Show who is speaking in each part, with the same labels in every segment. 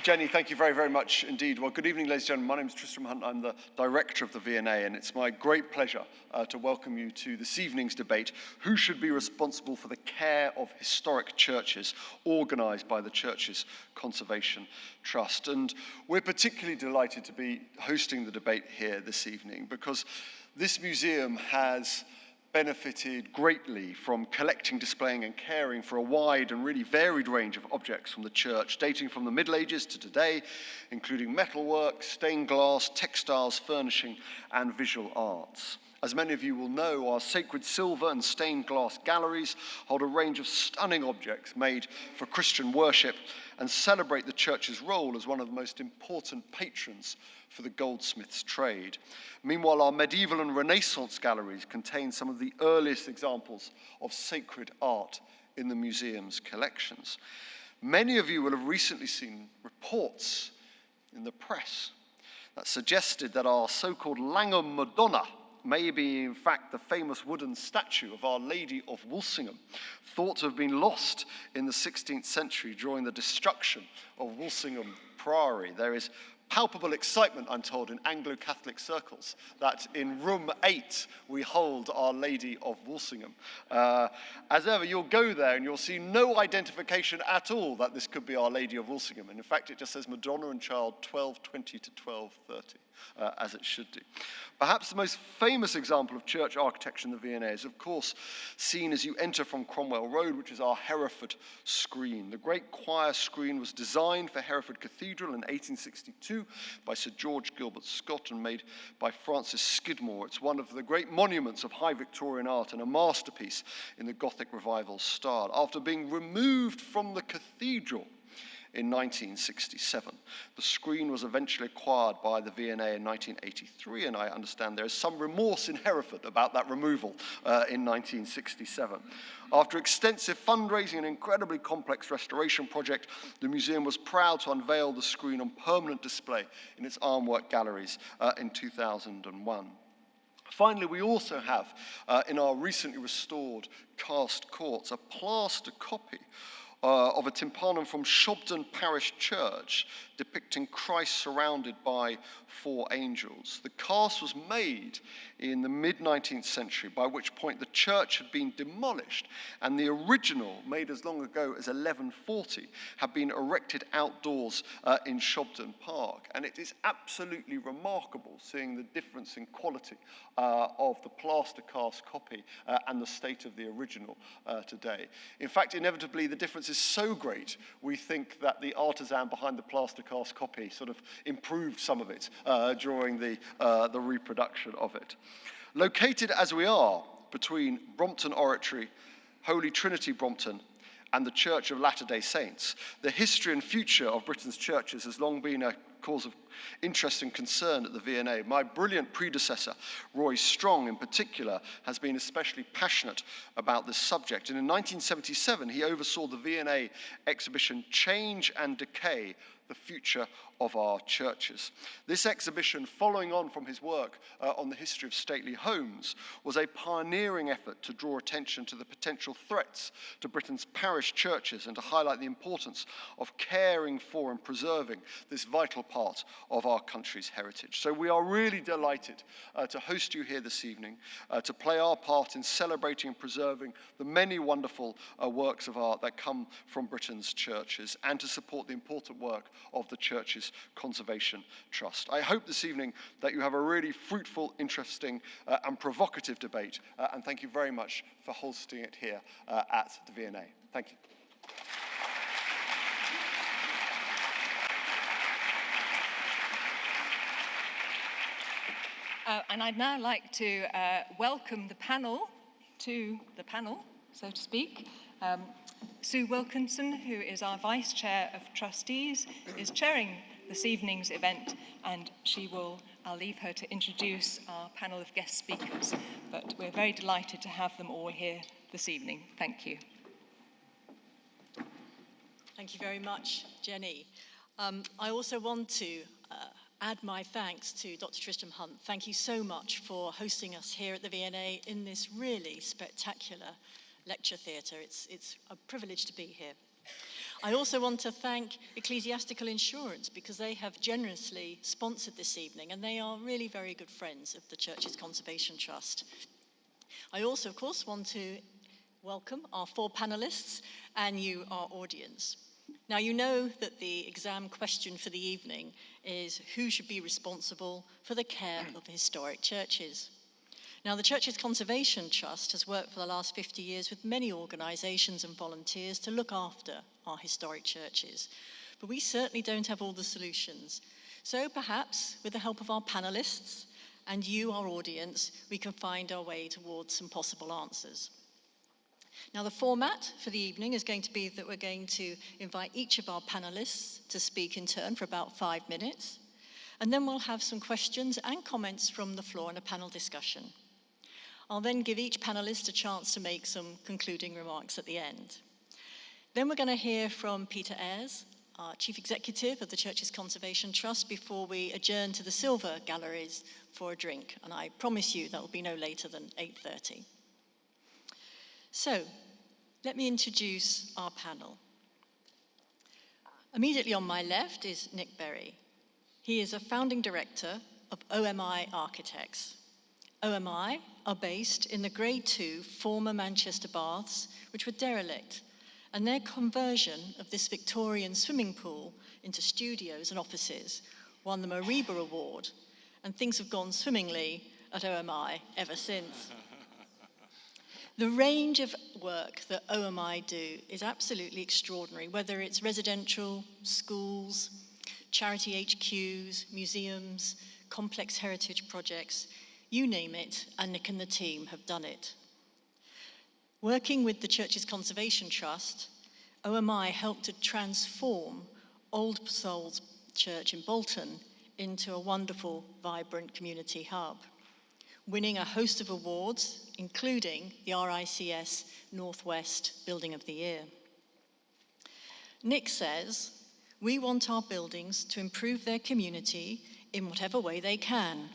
Speaker 1: Jenny, thank you very, very much indeed. Well, good evening, ladies and gentlemen. My name is Tristram Hunt. I'm the Director of the V&A, and it's my great pleasure to welcome you to this evening's debate, who should be responsible for the care of historic churches, organised by the Churches Conservation Trust. And we're particularly delighted to be hosting the debate here this evening because this museum has benefited greatly from collecting, displaying and caring for a wide and really varied range of objects from the church, dating from the Middle Ages to today, including metalwork, stained glass, textiles, furnishing and visual arts. As many of you will know, our sacred silver and stained glass galleries hold a range of stunning objects made for Christian worship and celebrate the church's role as one of the most important patrons for the goldsmith's trade. Meanwhile, our medieval and Renaissance galleries contain some of the earliest examples of sacred art in the museum's collections. Many of you will have recently seen reports in the press that suggested that our so-called Langham Madonna may be in fact the famous wooden statue of Our Lady of Walsingham, thought to have been lost in the 16th century during the destruction of Walsingham Priory. There is palpable excitement, I'm told, in Anglo-Catholic circles that in room 8 we hold Our Lady of Walsingham. As ever, you'll go there and you'll see no identification at all that this could be Our Lady of Walsingham. And in fact, it just says Madonna and Child 1220 to 1230, as it should do. Perhaps the most famous example of church architecture in the V&A is, of course, seen as you enter from Cromwell Road, which is our Hereford screen. The great choir screen was designed for Hereford Cathedral in 1862 by Sir George Gilbert Scott and made by Francis Skidmore. It's one of the great monuments of high Victorian art and a masterpiece in the Gothic Revival style. After being removed from the cathedral in 1967. The screen was eventually acquired by the V&A in 1983, and I understand there is some remorse in Hereford about that removal in 1967. After extensive fundraising and incredibly complex restoration project, the museum was proud to unveil the screen on permanent display in its armwork galleries in 2001. Finally, we also have, in our recently restored cast courts, a plaster copy of a tympanum from Shobden Parish Church depicting Christ surrounded by 4 angels. The cast was made in the mid-19th century, by which point the church had been demolished, and the original, made as long ago as 1140, had been erected outdoors in Shobden Park. And it is absolutely remarkable seeing the difference in quality of the plaster cast copy and the state of the original today. In fact, inevitably, the difference is so great, we think that the artisan behind the plaster cast copy sort of improved some of it during the reproduction of it. Located as we are between Brompton Oratory, Holy Trinity Brompton, and the Church of Latter-day Saints, the history and future of Britain's churches has long been a cause of interest and concern at the V&A. My brilliant predecessor, Roy Strong in particular, has been especially passionate about this subject. And in 1977, he oversaw the V&A exhibition Change and Decay, the Future of Our Churches. This exhibition, following on from his work on the history of stately homes, was a pioneering effort to draw attention to the potential threats to Britain's parish churches and to highlight the importance of caring for and preserving this vital part of our country's heritage. So we are really delighted to host you here this evening, to play our part in celebrating and preserving the many wonderful works of art that come from Britain's churches, and to support the important work of the Churches Conservation Trust. I hope this evening that you have a really fruitful, interesting and provocative debate, and thank you very much for hosting it here at the V&A. Thank you.
Speaker 2: And I'd now like to welcome the panel to the panel, so to speak. Sue Wilkinson, who is our Vice Chair of Trustees, is chairing this evening's event, and I'll leave her to introduce our panel of guest speakers, but we're very delighted to have them all here this evening. Thank you.
Speaker 3: Thank you very much, Jenny. I also want to add my thanks to Dr. Tristram Hunt. Thank you so much for hosting us here at the V&A in this really spectacular lecture theatre. It's a privilege to be here. I also want to thank Ecclesiastical Insurance because they have generously sponsored this evening and they are really very good friends of the Church's Conservation Trust. I also, of course, want to welcome our 4 panelists and you, our audience. Now, you know that the exam question for the evening is who should be responsible for the care of historic churches? Now, the Church's Conservation Trust has worked for the last 50 years with many organisations and volunteers to look after our historic churches. But we certainly don't have all the solutions. So perhaps, with the help of our panellists and you, our audience, we can find our way towards some possible answers. Now, the format for the evening is going to be that we're going to invite each of our panellists to speak in turn for about 5 minutes, and then we'll have some questions and comments from the floor and a panel discussion. I'll then give each panellist a chance to make some concluding remarks at the end. Then we're going to hear from Peter Ayres, our Chief Executive of the Church's Conservation Trust, before we adjourn to the Silver Galleries for a drink, and I promise you that will be no later than 8:30. So, let me introduce our panel. Immediately on my left is Nick Berry. He is a founding director of OMI Architects. OMI are based in the Grade 2 former Manchester baths, which were derelict, and their conversion of this Victorian swimming pool into studios and offices won them a Reba Award, and things have gone swimmingly at OMI ever since. The range of work that OMI do is absolutely extraordinary, whether it's residential, schools, charity HQs, museums, complex heritage projects, you name it, and Nick and the team have done it. Working with the Church's Conservation Trust, OMI helped to transform Old Souls Church in Bolton into a wonderful, vibrant community hub, winning a host of awards, including the RICS Northwest Building of the Year. Nick says, we want our buildings to improve their community in whatever way they can.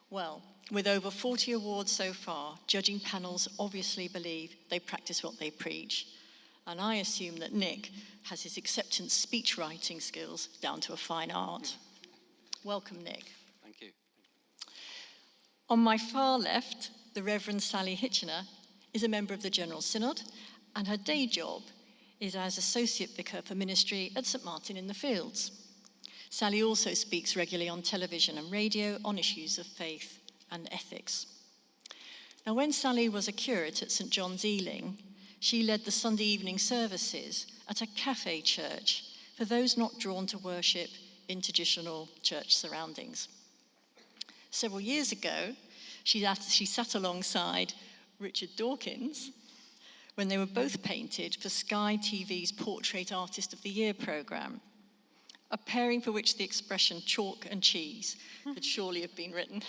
Speaker 3: Well, with over 40 awards so far, judging panels obviously believe they practice what they preach. And I assume that Nick has his acceptance speech writing skills down to a fine art. Welcome, Nick.
Speaker 4: Thank you.
Speaker 3: On my far left, the Reverend Sally Hitchiner is a member of the General Synod, and her day job is as Associate Vicar for Ministry at St.Martin-in-the-Fields. Sally also speaks regularly on television and radio on issues of faith and ethics. Now, when Sally was a curate at St. John's Ealing, she led the Sunday evening services at a cafe church for those not drawn to worship in traditional church surroundings. Several years ago, she sat alongside Richard Dawkins when they were both painted for Sky TV's Portrait Artist of the Year programme, a pairing for which the expression chalk and cheese could surely have been written.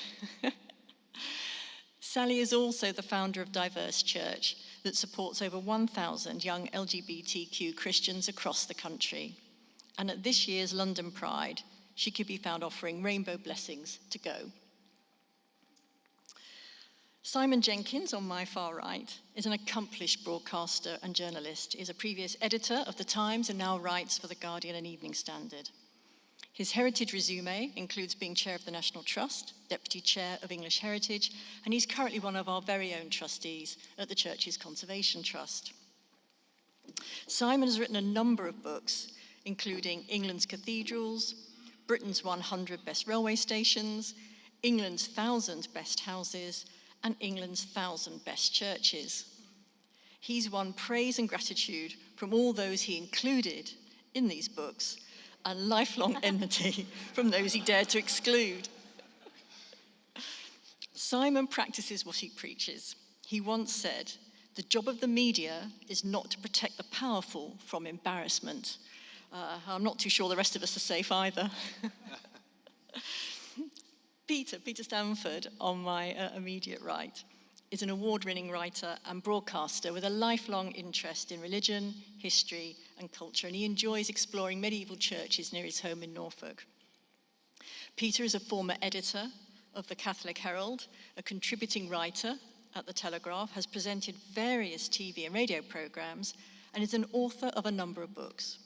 Speaker 3: Sally is also the founder of Diverse Church that supports over 1,000 young LGBTQ Christians across the country. And at this year's London Pride, she could be found offering rainbow blessings to go. Simon Jenkins, on my far right, is an accomplished broadcaster and journalist. He is a previous editor of The Times and now writes for The Guardian and Evening Standard. His heritage resume includes being chair of the National Trust, deputy chair of English Heritage, and he's currently one of our very own trustees at the Church's Conservation Trust. Simon has written a number of books, including England's Cathedrals, Britain's 100 Best Railway Stations, England's 1,000 Best Houses, and England's 1,000 Best Churches. He's won praise and gratitude from all those he included in these books, and lifelong enmity from those he dared to exclude. Simon practices what he preaches. He once said, "The job of the media is not to protect the powerful from embarrassment." I'm not too sure the rest of us are safe either. Peter Stanford, on my immediate right, is an award-winning writer and broadcaster with a lifelong interest in religion, history, and culture, and he enjoys exploring medieval churches near his home in Norfolk. Peter is a former editor of the Catholic Herald, a contributing writer at the Telegraph, has presented various TV and radio programmes, and is an author of a number of books.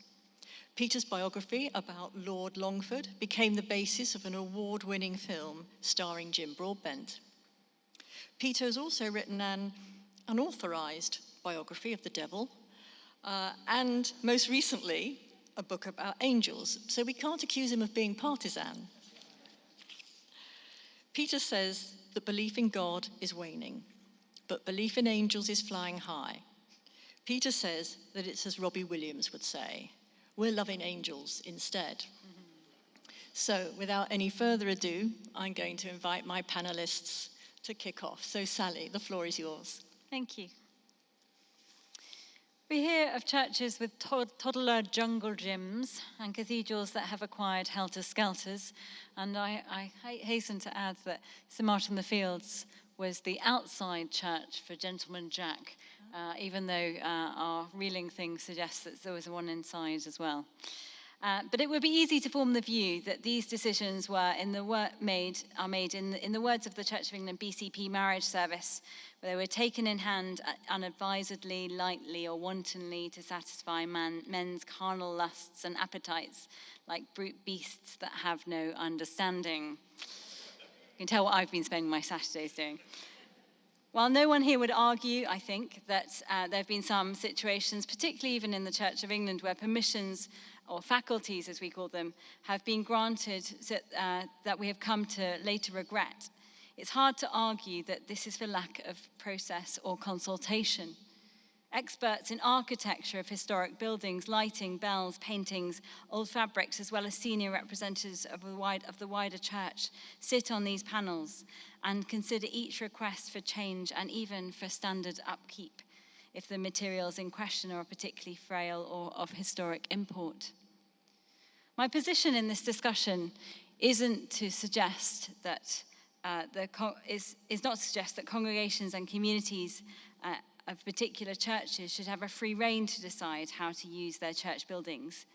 Speaker 3: Peter's biography about Lord Longford became the basis of an award-winning film starring Jim Broadbent. Peter has also written an unauthorized biography of the devil, and most recently, a book about angels, so we can't accuse him of being partisan. Peter says that belief in God is waning, but belief in angels is flying high. Peter says that it's as Robbie Williams would say, we're loving angels instead. So without any further ado, I'm going to invite my panelists to kick off. So Sally, the floor is yours.
Speaker 4: Thank you. We hear of churches with toddler jungle gyms and cathedrals that have acquired helter-skelters, and I hasten to add that St.Martin-in-the-Fields was the outside church for Gentleman Jack, even though our reeling thing suggests that there was one inside as well. But it would be easy to form the view that these decisions were made in the words of the Church of England BCP marriage service, where they were taken in hand unadvisedly, lightly, or wantonly to satisfy men's carnal lusts and appetites, like brute beasts that have no understanding. You can tell what I've been spending my Saturdays doing. While no one here would argue, I think, that there have been some situations, particularly even in the Church of England, where permissions or faculties, as we call them, have been granted that we have come to later regret. It's hard to argue that this is for lack of process or consultation. Experts in architecture of historic buildings, lighting, bells, paintings, old fabrics, as well as senior representatives of the wider church, sit on these panels and consider each request for change and even for standard upkeep, if the materials in question are particularly frail or of historic import. My position in this discussion isn't to suggest that is not to suggest that congregations and communities of particular churches should have a free rein to decide how to use their church buildings,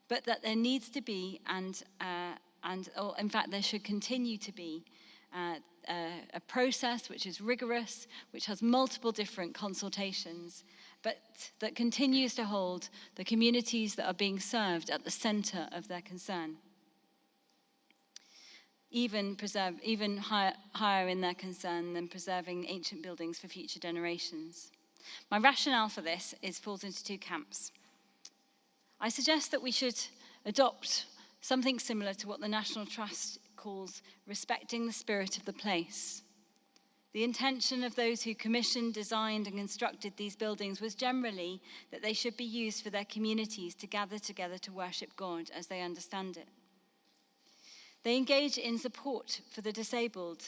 Speaker 4: but that there needs to be, or in fact there should continue to be, a process which is rigorous, which has multiple different consultations, but that continues to hold the communities that are being served at the center of their concern. Even higher in their concern than preserving ancient buildings for future generations. My rationale for this falls into two camps. I suggest that we should adopt something similar to what the National Trust calls respecting the spirit of the place. The intention of those who commissioned, designed, and constructed these buildings was generally that they should be used for their communities to gather together to worship God as they understand it. They engage in support for the disabled.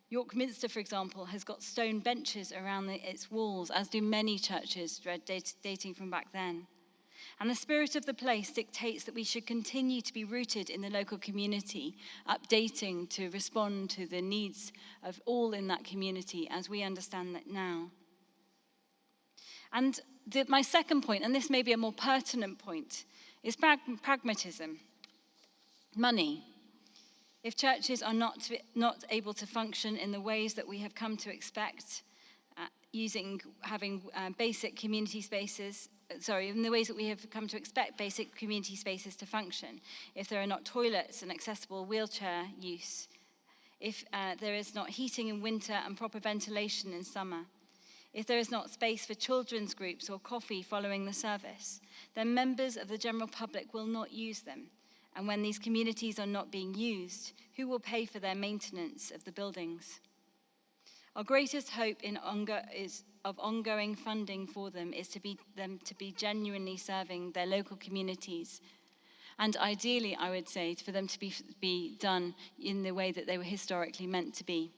Speaker 4: York Minster, for example, has got stone benches around its walls, as do many churches dating from back then. And the spirit of the place dictates that we should continue to be rooted in the local community, updating to respond to the needs of all in that community as we understand that now. And my second point, and this may be a more pertinent point, is pragmatism. Money. If churches are not able to function in the ways that we have come to expect, having basic community spaces, in the ways that we have come to expect basic community spaces to function, if there are not toilets and accessible wheelchair use, if there is not heating in winter and proper ventilation in summer, if there is not space for children's groups or coffee following the service, then members of the general public will not use them. And when these communities are not being used, who will pay for their maintenance of the buildings? Our greatest hope of ongoing funding for them is to be genuinely serving their local communities. And ideally, I would say, for them to be done in the way that they were historically meant to be.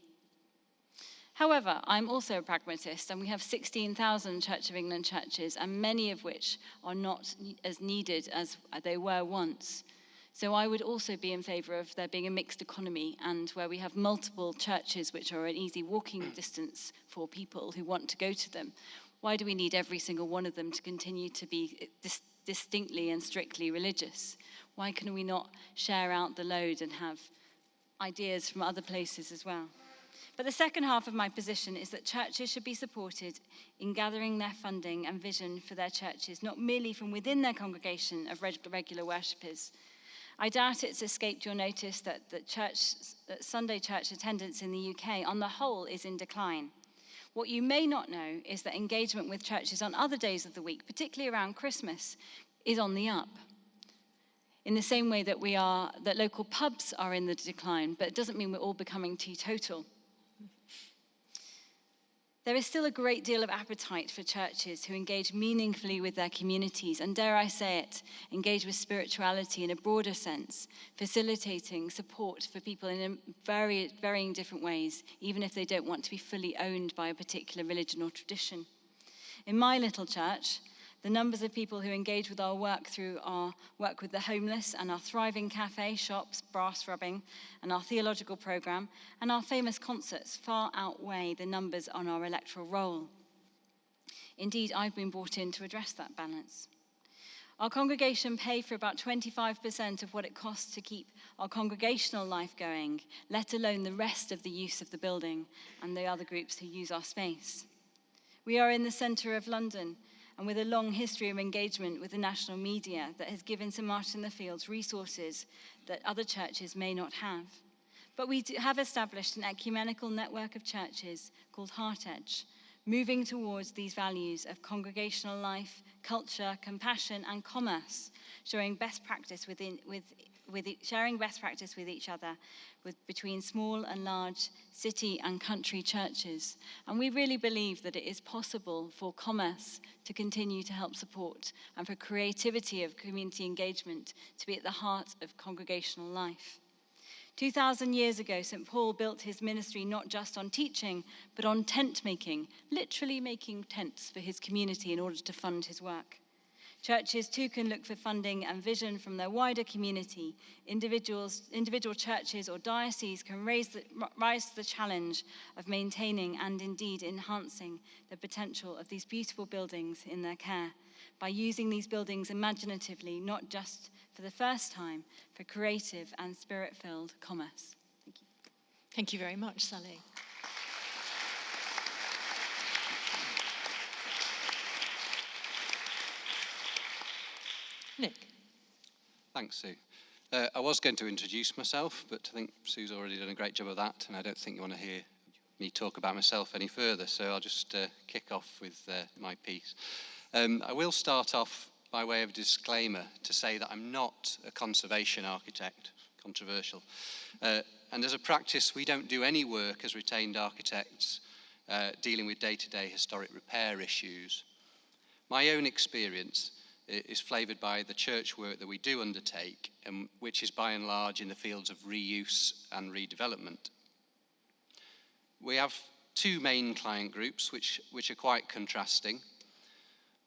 Speaker 4: However, I'm also a pragmatist, and we have 16,000 Church of England churches, and many of which are not as needed as they were once. So I would also be in favour of there being a mixed economy, and where we have multiple churches which are an easy walking distance for people who want to go to them. Why do we need every single one of them to continue to be distinctly and strictly religious? Why can we not share out the load and have ideas from other places as well? But the second half of my position is that churches should be supported in gathering their funding and vision for their churches, not merely from within their congregation of regular worshippers. I doubt it's escaped your notice that Sunday church attendance in the UK on the whole is in decline. What you may not know is that engagement with churches on other days of the week, particularly around Christmas, is on the up. In the same way that local pubs are in the decline, but it doesn't mean we're all becoming teetotal. There is still a great deal of appetite for churches who engage meaningfully with their communities and, dare I say it, engage with spirituality in a broader sense, facilitating support for people in varying different ways, even if they don't want to be fully owned by a particular religion or tradition. In my little church, the numbers of people who engage with our work through our work with the homeless and our thriving cafe, shops, brass rubbing, and our theological programme, and our famous concerts far outweigh the numbers on our electoral roll. Indeed, I've been brought in to address that balance. Our congregation pay for about 25% of what it costs to keep our congregational life going, let alone the rest of the use of the building and the other groups who use our space. We are in the centre of London, and with a long history of engagement with the national media that has given St. Martin-in-the-Fields resources that other churches may not have. But we have established an ecumenical network of churches called Heart Edge, moving towards these values of congregational life, culture, compassion, and commerce, sharing best practice with each other between small and large city and country churches. And we really believe that it is possible for commerce to continue to help support and for creativity of community engagement to be at the heart of congregational life. 2,000 years ago, St. Paul built his ministry not just on teaching, but on tent making, literally making tents for his community in order to fund his work. Churches too can look for funding and vision from their wider community. Individual churches or dioceses can rise to the challenge of maintaining and indeed enhancing the potential of these beautiful buildings in their care by using these buildings imaginatively, not just for the first time, for creative and spirit-filled commerce. Thank you.
Speaker 3: Thank you very much, Sally. Nick.
Speaker 5: Thanks, Sue. I was going to introduce myself, but I think Sue's already done a great job of that, and I don't think you want to hear me talk about myself any further, so I'll just kick off with my piece. I will start off by way of a disclaimer to say that I'm not a conservation architect, controversial. And as a practice, we don't do any work as retained architects dealing with day-to-day historic repair issues. My own experience is flavoured by the church work that we do undertake, which is by and large in the fields of reuse and redevelopment. We have two main client groups which are quite contrasting.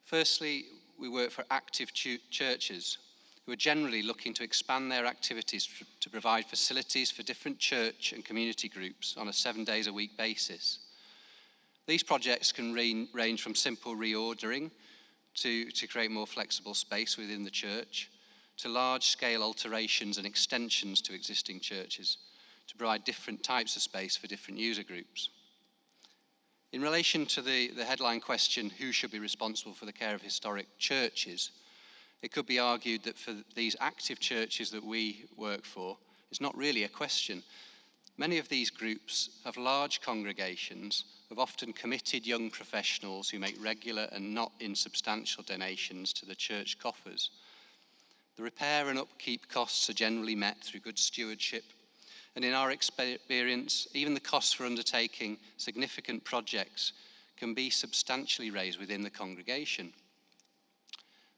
Speaker 5: Firstly, we work for active churches who are generally looking to expand their activities to provide facilities for different church and community groups on a 7 days a week basis. These projects can range from simple reordering to create more flexible space within the church, to large-scale alterations and extensions to existing churches to provide different types of space for different user groups. In relation to the headline question, who should be responsible for the care of historic churches, it could be argued that for these active churches that we work for, it's not really a question. Many of these groups have large congregations of often committed young professionals who make regular and not insubstantial donations to the church coffers. The repair and upkeep costs are generally met through good stewardship, and in our experience, even the costs for undertaking significant projects can be substantially raised within the congregation.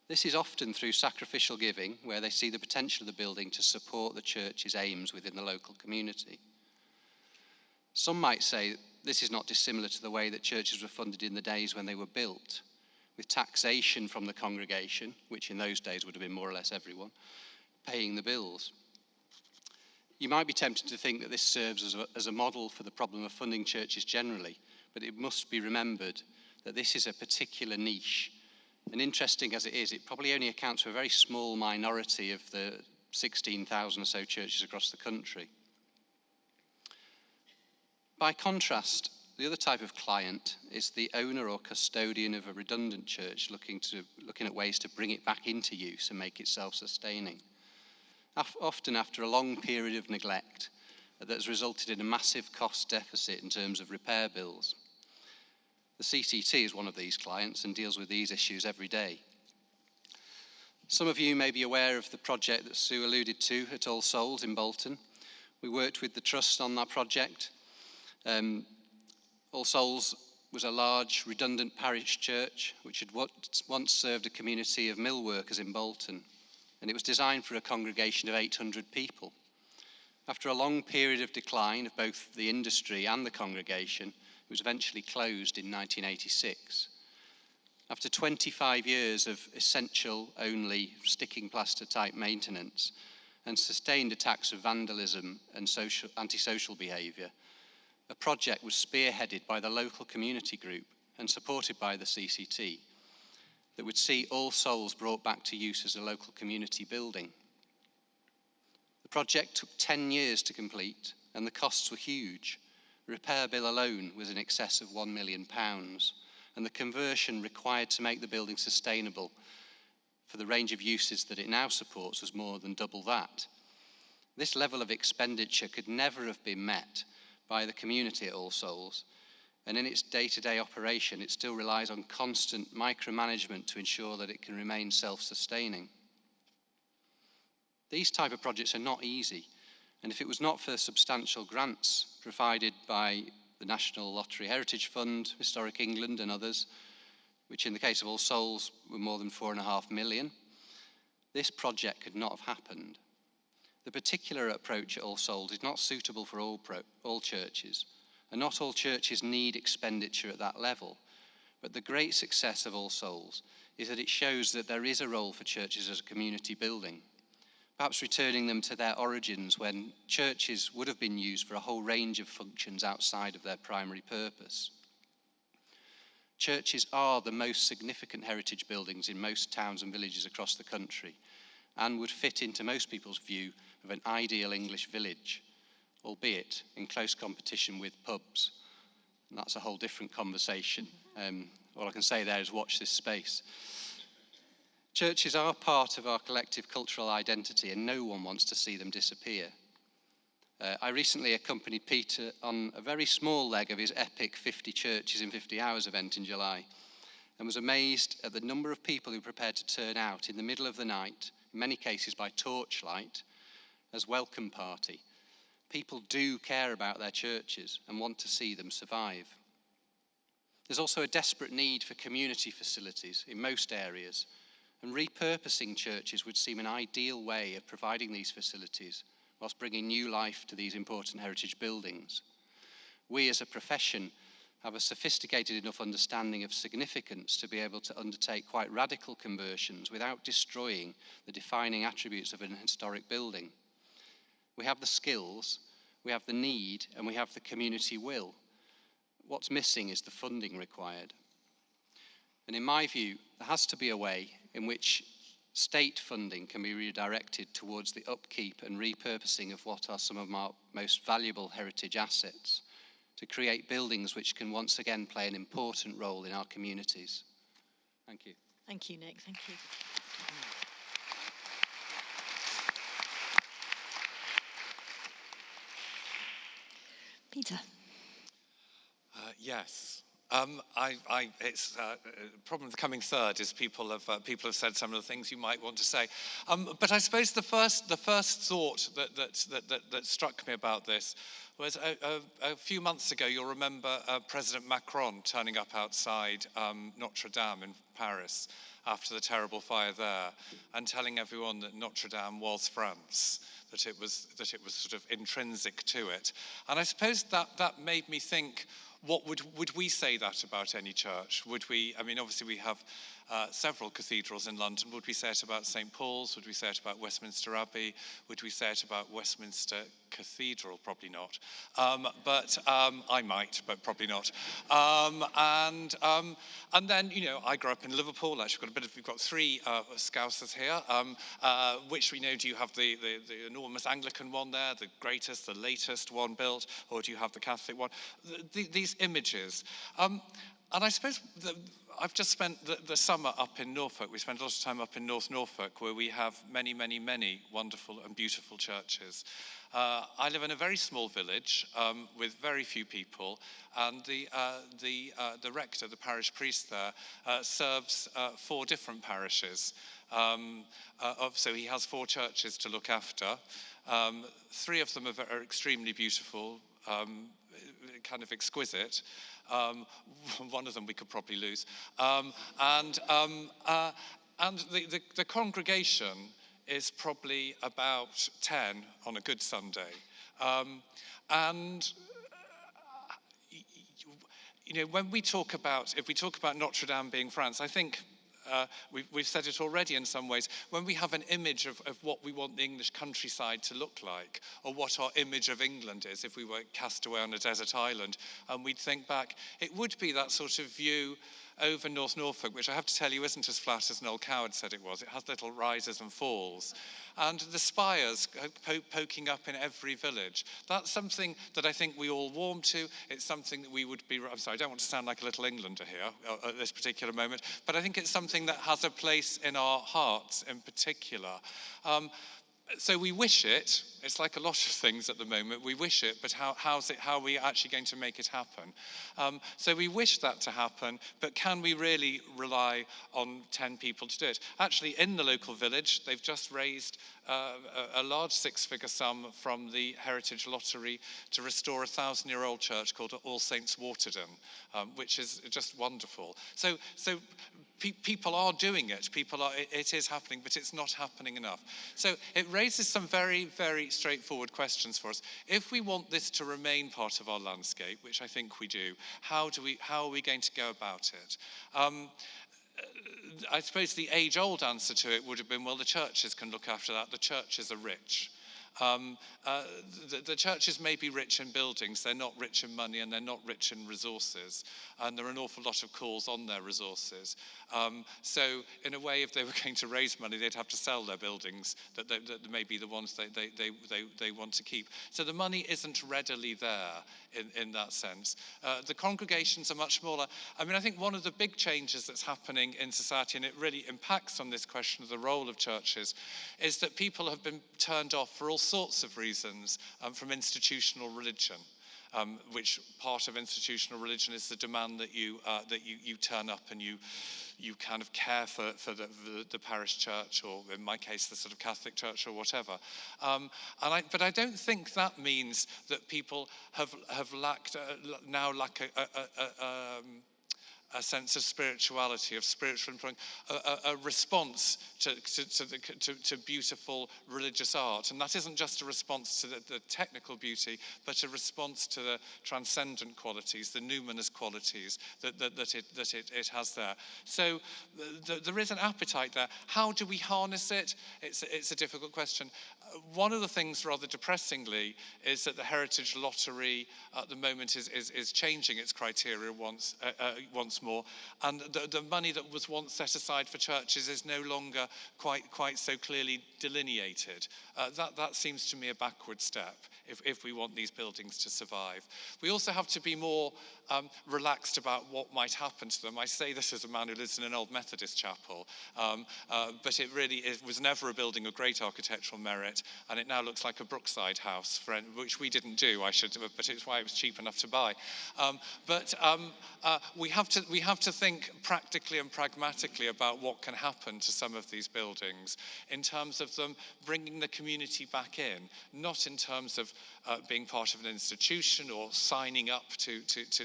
Speaker 5: This is often through sacrificial giving, where they see the potential of the building to support the church's aims within the local community. Some might say this is not dissimilar to the way that churches were funded in the days when they were built, with taxation from the congregation, which in those days would have been more or less everyone, paying the bills. You might be tempted to think that this serves as a model for the problem of funding churches generally, but it must be remembered that this is a particular niche. And interesting as it is, it probably only accounts for a very small minority of the 16,000 or so churches across the country. By contrast, the other type of client is the owner or custodian of a redundant church looking at ways to bring it back into use and make it self-sustaining. Often after a long period of neglect that has resulted in a massive cost deficit in terms of repair bills. The CCT is one of these clients and deals with these issues every day. Some of you may be aware of the project that Sue alluded to at All Souls in Bolton. We worked with the Trust on that project. All Souls was a large, redundant parish church which had once served a community of mill workers in Bolton, and it was designed for a congregation of 800 people. After a long period of decline of both the industry and the congregation, it was eventually closed in 1986. After 25 years of essential only sticking plaster type maintenance and sustained attacks of vandalism and antisocial behaviour, a project was spearheaded by the local community group and supported by the CCT that would see All Souls brought back to use as a local community building. The project took 10 years to complete and the costs were huge. The repair bill alone was in excess of £1 million, and the conversion required to make the building sustainable for the range of uses that it now supports was more than double that. This level of expenditure could never have been met by the community at All Souls, and in its day-to-day operation, it still relies on constant micromanagement to ensure that it can remain self-sustaining. These type of projects are not easy, and if it was not for substantial grants provided by the National Lottery Heritage Fund, Historic England and others, which in the case of All Souls were more than £4.5 million, this project could not have happened. The particular approach at All Souls is not suitable for all churches, and not all churches need expenditure at that level. But the great success of All Souls is that it shows that there is a role for churches as a community building, perhaps returning them to their origins when churches would have been used for a whole range of functions outside of their primary purpose. Churches are the most significant heritage buildings in most towns and villages across the country and would fit into most people's view of an ideal English village, albeit in close competition with pubs. And that's a whole different conversation. All I can say there is watch this space. Churches are part of our collective cultural identity and no one wants to see them disappear. I recently accompanied Peter on a very small leg of his epic 50 Churches in 50 Hours event in July and was amazed at the number of people who were prepared to turn out in the middle of the night, in many cases by torchlight, as welcome party. People do care about their churches and want to see them survive. There's also a desperate need for community facilities in most areas, and repurposing churches would seem an ideal way of providing these facilities whilst bringing new life to these important heritage buildings. We as a profession have a sophisticated enough understanding of significance to be able to undertake quite radical conversions without destroying the defining attributes of an historic building. We have the skills, we have the need, and we have the community will. What's missing is the funding required. And in my view, there has to be a way in which state funding can be redirected towards the upkeep and repurposing of what are some of our most valuable heritage assets, to create buildings which can once again play an important role in our communities. Thank you.
Speaker 3: Thank you, Nick. Thank you. Peter.
Speaker 6: Yes. It's problem of coming third is people have said some of the things you might want to say, but I suppose the first thought that struck me about this was a few months ago. You'll remember President Macron turning up outside Notre Dame in Paris after the terrible fire there, and telling everyone that Notre Dame was France, that it was sort of intrinsic to it, and I suppose that made me think. What would we say that about any church? Would we? I mean, obviously we have several cathedrals in London. Would we say it about St. Paul's? Would we say it about Westminster Abbey? Would we say it about Westminster Cathedral? Probably not. But I might, but probably not. And then, you know, I grew up in Liverpool. Actually, we've got three Scousers here, which we know, do you have the enormous Anglican one there, the greatest, the latest one built, or do you have the Catholic one? These images. And I suppose I've just spent the summer up in Norfolk. We spent a lot of time up in North Norfolk, where we have many, many, many wonderful and beautiful churches. I live in a very small village with very few people, and the rector, the parish priest there, serves 4 different parishes. So he has 4 churches to look after. 3 of them are extremely beautiful, kind of exquisite. One of them we could probably lose. And the congregation is probably about 10 on a good Sunday. You know, when we talk about, if we talk about Notre Dame being France, I think we've said it already in some ways. When we have an image of what we want the English countryside to look like, or what our image of England is, if we were cast away on a desert island, and we'd think back, it would be that sort of view over North Norfolk, which I have to tell you isn't as flat as Noel Coward said it was. It has little rises and falls. And the spires poking up in every village. That's something that I think we all warm to. It's something that we would be, I'm sorry, I don't want to sound like a little Englander here at this particular moment, but I think it's something that has a place in our hearts in particular. So we wish it. It's like a lot of things at the moment. We wish it, but how are we actually going to make it happen? So we wish that to happen, but can we really rely on 10 people to do it? Actually, in the local village, they've just raised a large 6-figure sum from the Heritage Lottery to restore a 1,000-year-old church called All Saints Waterden, which is just wonderful. So people are doing it. It is happening, but it's not happening enough. So it raises some very, very straightforward questions for us. If we want this to remain part of our landscape, which I think we do, how are we going to go about it? I suppose the age-old answer to it would have been, well, the churches can look after that. The churches are rich. The churches may be rich in buildings, they're not rich in money, and they're not rich in resources, and there are an awful lot of calls on their resources. So in a way, if they were going to raise money, they'd have to sell their buildings that may be the ones they want to keep. So the money isn't readily there in that sense. The congregations are much smaller. I mean, I think one of the big changes that's happening in society, and it really impacts on this question of the role of churches, is that people have been turned off for all sorts of reasons from institutional religion. Which part of institutional religion is the demand that you turn up and you kind of care for the parish church, or in my case the sort of Catholic church or whatever. But I don't think that means that people have lack a sense of spirituality, of spiritual employment, a response to beautiful religious art. And that isn't just a response to the technical beauty, but a response to the transcendent qualities, the numinous qualities that it has there. So there is an appetite there. How do we harness it? It's a difficult question. One of the things, rather depressingly, is that the Heritage Lottery at the moment is changing its criteria once more, and the money that was once set aside for churches is no longer quite so clearly delineated. That seems to me a backward step if we want these buildings to survive. We also have to be more relaxed about what might happen to them. I say this as a man who lives in an old Methodist chapel, but it was never a building of great architectural merit, and it now looks like a Brookside house, which we didn't do, but it's why it was cheap enough to buy. But we have to think practically and pragmatically about what can happen to some of these buildings in terms of them bringing the community back in, not in terms of being part of an institution or signing up to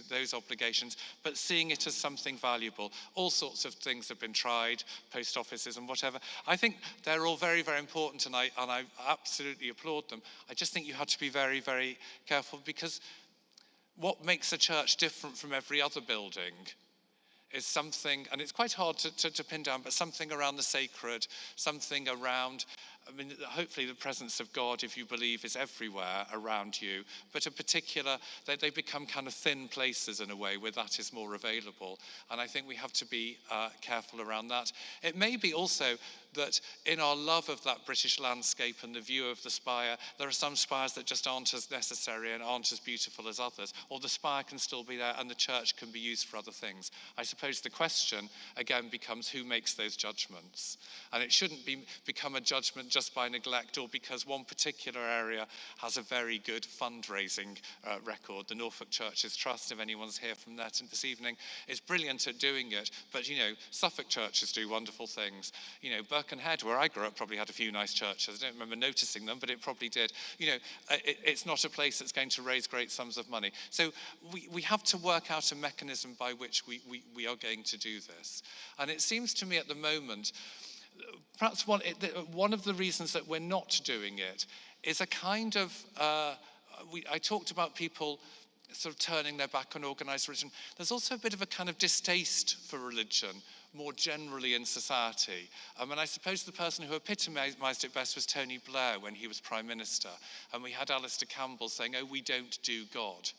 Speaker 6: those obligations, but seeing it as something valuable. All sorts of things have been tried, post offices and whatever. I think they're all very, very important, and I absolutely applaud them. I just think you have to be very, very careful, because what makes a church different from every other building is something, and it's quite hard to pin down, but something around the sacred, something around, I mean, hopefully the presence of God, if you believe, is everywhere around you, but in particular, they become kind of thin places in a way where that is more available. And I think we have to be careful around that. It may be also that in our love of that British landscape and the view of the spire, there are some spires that just aren't as necessary and aren't as beautiful as others, or the spire can still be there and the church can be used for other things. I suppose the question, again, becomes who makes those judgments? And it shouldn't become a judgment just by neglect or because one particular area has a very good fundraising record. The Norfolk Churches Trust, if anyone's here from that this evening, is brilliant at doing it, but, you know, Suffolk churches do wonderful things. You know, Birkenhead, where I grew up, probably had a few nice churches. I don't remember noticing them, but it probably did. You know, it's not a place that's going to raise great sums of money. So we have to work out a mechanism by which we are going to do this. And it seems to me at the moment, perhaps one of the reasons that we're not doing it is a kind of, I talked about people sort of turning their back on organised religion. There's also a bit of a kind of distaste for religion more generally in society. And I suppose the person who epitomised it best was Tony Blair when he was Prime Minister. And we had Alistair Campbell saying, oh, we don't do God.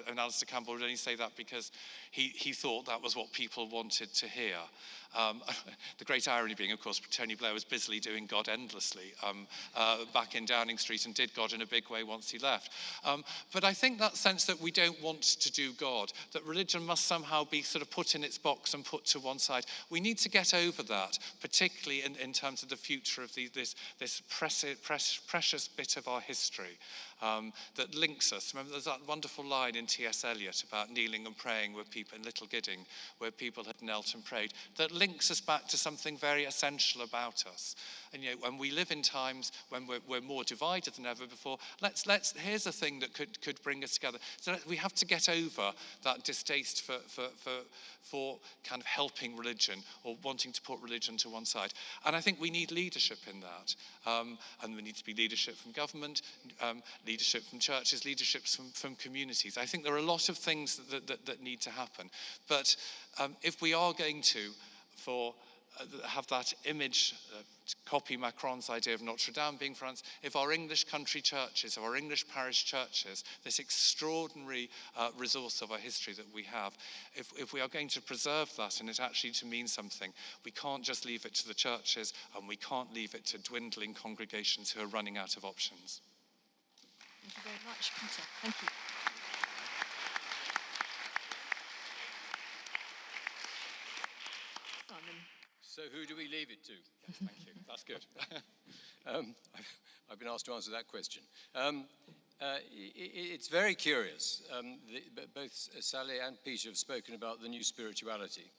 Speaker 6: And Alistair Campbell would only say that because he thought that was what people wanted to hear. The great irony being, of course, Tony Blair was busily doing God endlessly back in Downing Street and did God in a big way once he left. But I think that sense that we don't want to do God, that religion must somehow be sort of put in its box and put to one side, we need to get over that, particularly in terms of the future of this precious bit of our history that links us. Remember, there's that wonderful line in T.S. Eliot about kneeling and praying where people, in Little Gidding, where people had knelt and prayed, that links us back to something very essential about us. And, you know, when we live in times when we're more divided than ever before, here's a thing that could bring us together. So we have to get over that distaste for kind of helping religion or wanting to put religion to one side. And I think we need leadership in that. And there needs to be leadership from government, leadership from churches, leadership from communities. I think there are a lot of things that need to happen. But if we are going to have that image, copy Macron's idea of Notre Dame being France, if our English country churches, or our English parish churches, this extraordinary resource of our history that we have, if we are going to preserve that and it actually to mean something, we can't just leave it to the churches and we can't leave it to dwindling congregations who are running out of options.
Speaker 3: Thank you very much, Peter. Thank you. Simon.
Speaker 7: So who do we leave it to?
Speaker 6: Yes, thank you. That's good.
Speaker 7: I've been asked to answer that question. It's very curious. Both Sally and Peter have spoken about the new spirituality.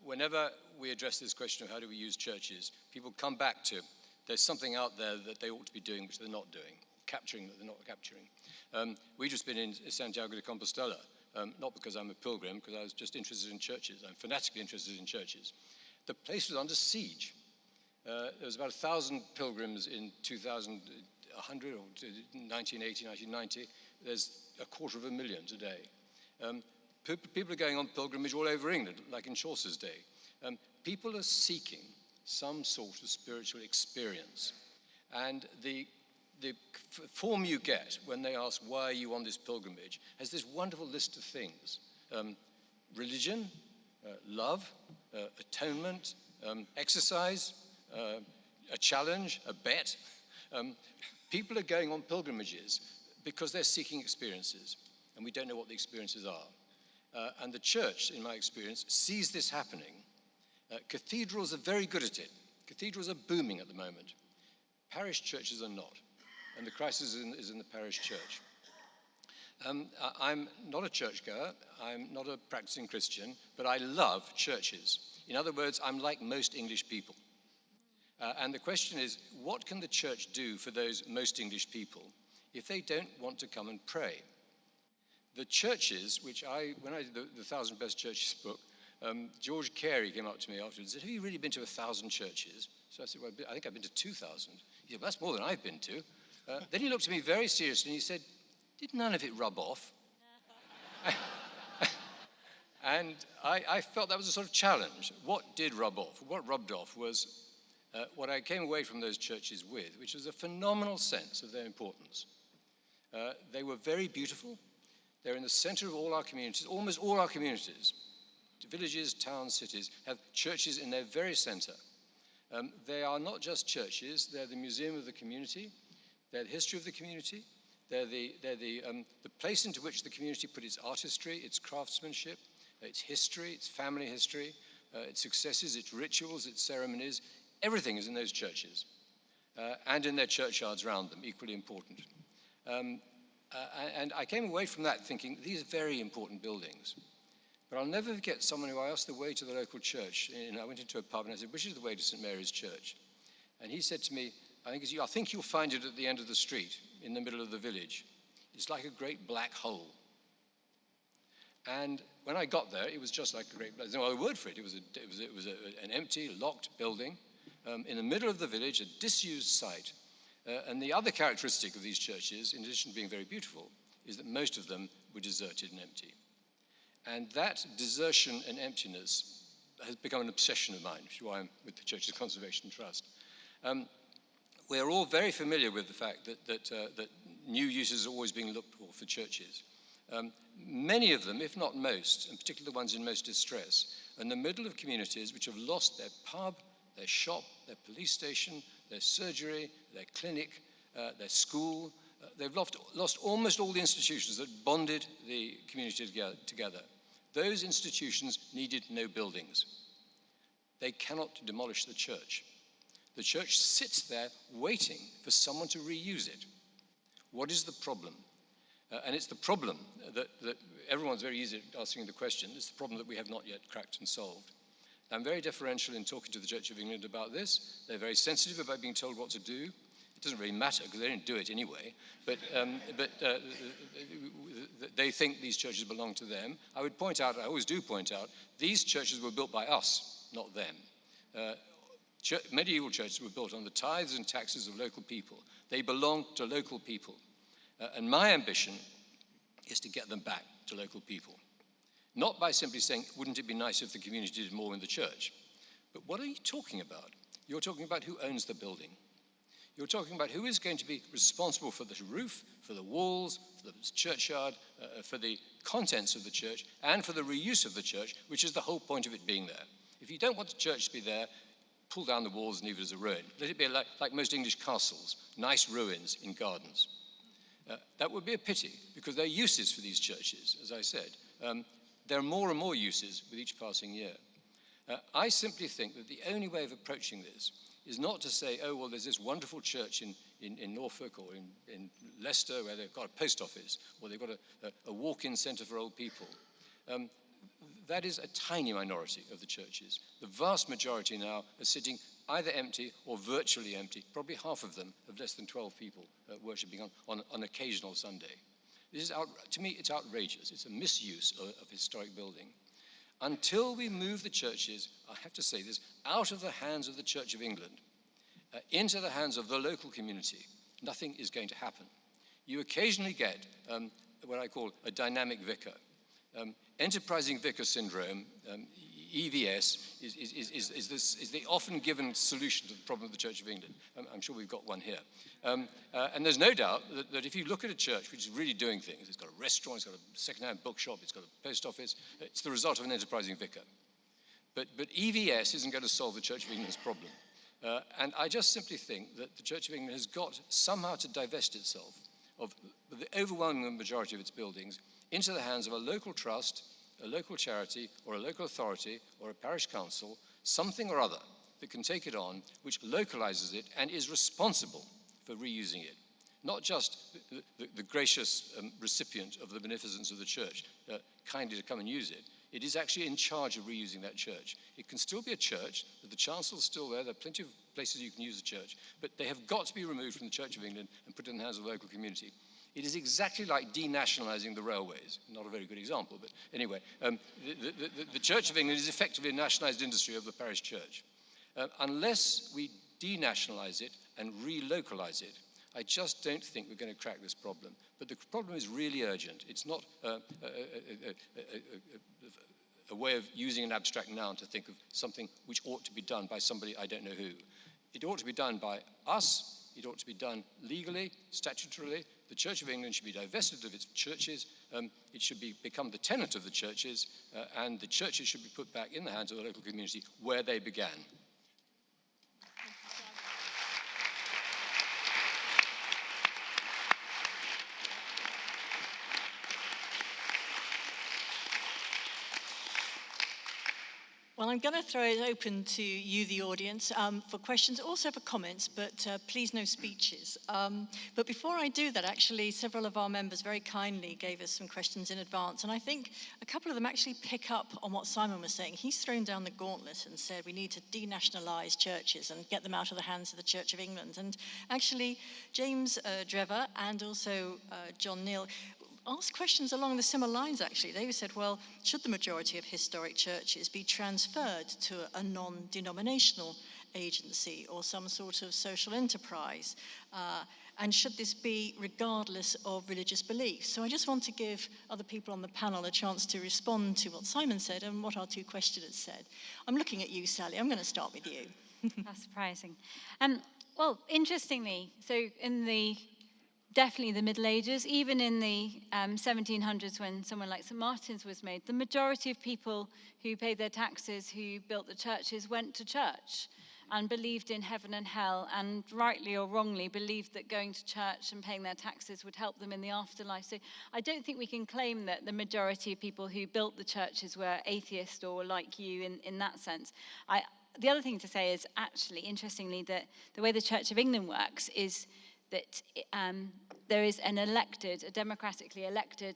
Speaker 7: Whenever we address this question of how do we use churches, people come back to there's something out there that they ought to be doing which they're not doing, capturing that they're not capturing. We've just been in Santiago de Compostela, not because I'm a pilgrim, because I was just interested in churches. I'm fanatically interested in churches. The place was under siege. There was about 1,000 pilgrims in 2100 or 1980, 1990. There's 250,000 today. People are going on pilgrimage all over England, like in Chaucer's day. People are seeking some sort of spiritual experience. And the form you get when they ask, why are you on this pilgrimage, has this wonderful list of things. Religion, love, atonement, exercise, a challenge, a bet. People are going on pilgrimages because they're seeking experiences, and we don't know what the experiences are. And the church, in my experience, sees this happening. Cathedrals are very good at it. Cathedrals are booming at the moment. Parish churches are not, and the crisis is in the parish church. I'm not a churchgoer, I'm not a practicing Christian, but I love churches. In other words, I'm like most English people. And the question is, what can the church do for those most English people if they don't want to come and pray? The churches, when I did the 1,000 Best Churches book, George Carey came up to me afterwards and said, have you really been to 1,000 churches? So I said, well, I think I've been to 2,000. He said, well, that's more than I've been to. Then he looked at me very seriously and he said, did none of it rub off? And I felt that was a sort of challenge. What did rub off? What rubbed off was what I came away from those churches with, which was a phenomenal sense of their importance. They were very beautiful. They're in the center of all our communities. Almost all our communities, villages, towns, cities, have churches in their very center. They are not just churches, they're the museum of the community, they're the history of the community, they're the place into which the community put its artistry, its craftsmanship, its history, its family history, its successes, its rituals, its ceremonies. Everything is in those churches and in their churchyards around them, equally important. And I came away from that thinking, these are very important buildings. But I'll never forget someone who I asked the way to the local church. And I went into a pub and I said, which is the way to St. Mary's Church? And he said to me, I think you'll find it at the end of the street, in the middle of the village. It's like a great black hole. And when I got there, it was just like a great, there's no other word for it. It was an empty, locked building in the middle of the village, a disused site. And the other characteristic of these churches, in addition to being very beautiful, is that most of them were deserted and empty. And that desertion and emptiness has become an obsession of mine, which is why I'm with the Churches Conservation Trust. We're all very familiar with the fact that new uses are always being looked for churches. Many of them, if not most, and particularly the ones in most distress, are in the middle of communities which have lost their pub, their shop, their police station, their surgery, their clinic, their school. They've lost almost all the institutions that bonded the community together. Those institutions needed no buildings. They cannot demolish the church. The church sits there waiting for someone to reuse it. What is the problem? And it's the problem that everyone's very easy at asking the question. It's the problem that we have not yet cracked and solved. I'm very deferential in talking to the Church of England about this. They're very sensitive about being told what to do. It doesn't really matter because they don't do it anyway. But they think these churches belong to them. I would point out, I always do point out, these churches were built by us, not them. Medieval churches were built on the tithes and taxes of local people. They belong to local people. And my ambition is to get them back to local people. Not by simply saying, wouldn't it be nice if the community did more in the church? But what are you talking about? You're talking about who owns the building. You're talking about who is going to be responsible for the roof, for the walls, for the churchyard, for the contents of the church, and for the reuse of the church, which is the whole point of it being there. If you don't want the church to be there, pull down the walls and leave it as a ruin. Let it be like most English castles, nice ruins in gardens. That would be a pity, because there are uses for these churches, as I said. There are more and more uses with each passing year. I simply think that the only way of approaching this is not to say, oh, well, there's this wonderful church in Norfolk or in Leicester where they've got a post office, or they've got a walk-in centre for old people. That is a tiny minority of the churches. The vast majority now are sitting either empty or virtually empty. Probably half of them have less than 12 people worshipping on occasional Sunday. This is to me, it's outrageous. It's a misuse of historic building. Until we move the churches, I have to say this, out of the hands of the Church of England, into the hands of the local community, nothing is going to happen. You occasionally get what I call a dynamic vicar. Enterprising vicar syndrome, EVS, is the often given solution to the problem of the Church of England. I'm sure we've got one here. And there's no doubt that if you look at a church which is really doing things, it's got a restaurant, it's got a second-hand bookshop, it's got a post office, it's the result of an enterprising vicar. But EVS isn't going to solve the Church of England's problem. And I just simply think that the Church of England has got somehow to divest itself of the overwhelming majority of its buildings into the hands of a local trust, a local charity, or a local authority, or a parish council, something or other that can take it on, which localizes it and is responsible for reusing it. Not just the gracious recipient of the beneficence of the church, kindly to come and use it. It is actually in charge of reusing that church. It can still be a church, the chancell's still there are plenty of places you can use the church, but they have got to be removed from the Church of England and put in the hands of the local community. It is exactly like denationalizing the railways. Not a very good example, but anyway, the Church of England is effectively a nationalized industry of the parish church. Unless we denationalize it and relocalize it, I just don't think we're going to crack this problem. But the problem is really urgent. It's not a way of using an abstract noun to think of something which ought to be done by somebody I don't know who. It ought to be done by us. It ought to be done legally, statutorily. The Church of England should be divested of its churches. It should become the tenant of the churches, and the churches should be put back in the hands of the local community where they began.
Speaker 3: Well, I'm going to throw it open to you, the audience, for questions, also for comments, but please no speeches. But before I do that, actually, several of our members very kindly gave us some questions in advance, and I think a couple of them actually pick up on what Simon was saying. He's thrown down the gauntlet and said we need to denationalise churches and get them out of the hands of the Church of England. And actually, James Drever and also John Neal asked questions along the similar lines, actually. They said, well, should the majority of historic churches be transferred to a non-denominational agency or some sort of social enterprise? And should this be regardless of religious beliefs? So I just want to give other people on the panel a chance to respond to what Simon said and what our two questioners said. I'm looking at you, Sally. I'm going to start with you.
Speaker 4: That's surprising. Well, interestingly, so in definitely the Middle Ages, even in the 1700s when someone like St. Martin's was made, the majority of people who paid their taxes, who built the churches, went to church and believed in heaven and hell, and rightly or wrongly believed that going to church and paying their taxes would help them in the afterlife. So I don't think we can claim that the majority of people who built the churches were atheist or like you in that sense. The other thing to say is actually, interestingly, that the way the Church of England works is that there is a democratically elected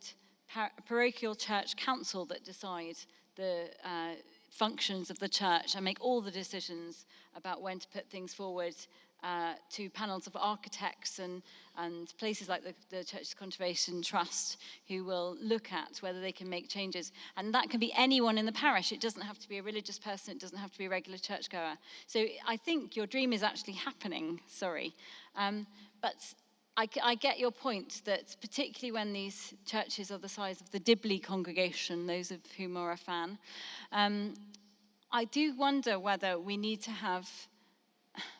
Speaker 4: parochial church council that decides the functions of the church and make all the decisions about when to put things forward to panels of architects and places like the Church's Conservation Trust, who will look at whether they can make changes. And that can be anyone in the parish. It doesn't have to be a religious person. It doesn't have to be a regular churchgoer. So I think your dream is actually happening, sorry. But I get your point that particularly when these churches are the size of the Dibley congregation, those of whom are a fan, I do wonder whether we need to have,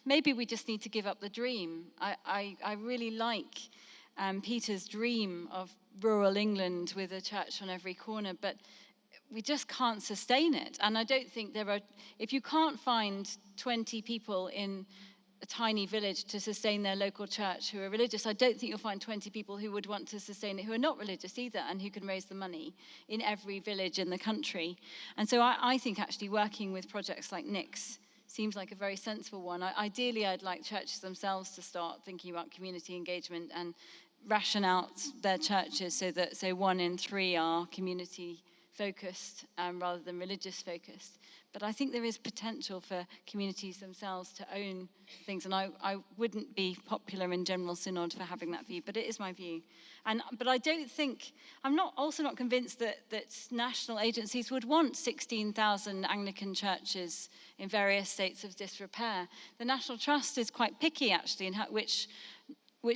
Speaker 4: maybe we just need to give up the dream. I really like Peter's dream of rural England with a church on every corner, but we just can't sustain it. And I don't think if you can't find 20 people in a tiny village to sustain their local church who are religious, I don't think you'll find 20 people who would want to sustain it who are not religious either and who can raise the money in every village in the country. And so I think actually working with projects like Nick's seems like a very sensible one. Ideally, I'd like churches themselves to start thinking about community engagement and ration out their churches so that 1 in 3 are community focused rather than religious focused. But I think there is potential for communities themselves to own things, and I wouldn't be popular in General Synod for having that view, but it is my view. But I don't think, I'm also not convinced that national agencies would want 16,000 Anglican churches in various states of disrepair. The National Trust is quite picky, actually, in which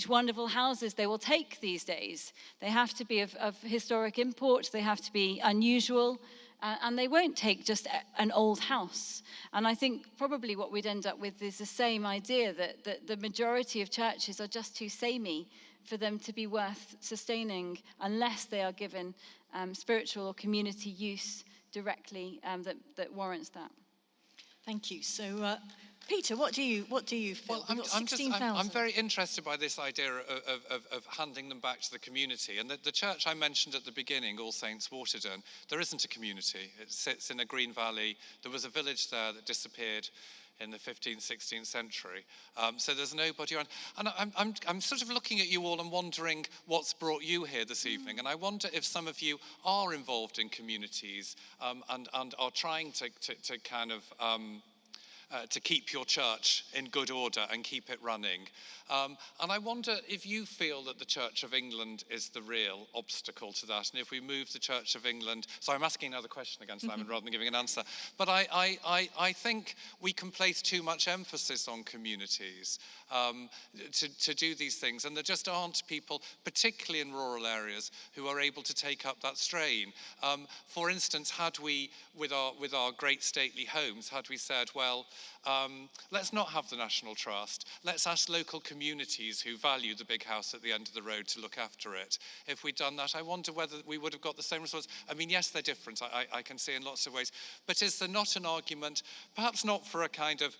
Speaker 4: wonderful houses they will take these days. They have to be of historic import, they have to be unusual, and they won't take just an old house. And I think probably what we'd end up with is the same idea that the majority of churches are just too samey for them to be worth sustaining unless they are given spiritual or community use directly that warrants that.
Speaker 3: Thank you. So, Peter, what do you feel?
Speaker 6: Well, I'm very interested by this idea of handing them back to the community. And the church I mentioned at the beginning, All Saints Waterden, there isn't a community. It sits in a green valley. There was a village there that disappeared in the 15th, 16th century. So there's nobody around. And I'm sort of looking at you all and wondering what's brought you here this evening. And I wonder if some of you are involved in communities and are trying to kind of to keep your church in good order and keep it running. And I wonder if you feel that the Church of England is the real obstacle to that, and if we move the Church of England, so I'm asking another question again, Simon, rather than giving an answer, but I think we can place too much emphasis on communities to do these things, and there just aren't people, particularly in rural areas, who are able to take up that strain. For instance, had we, with our great stately homes, had we said, well, let's not have the National Trust, let's ask local communities who value the big house at the end of the road to look after it. If we'd done that, I wonder whether we would have got the same response. I mean, yes, they're different, I can see in lots of ways, but is there not an argument, perhaps not for a kind of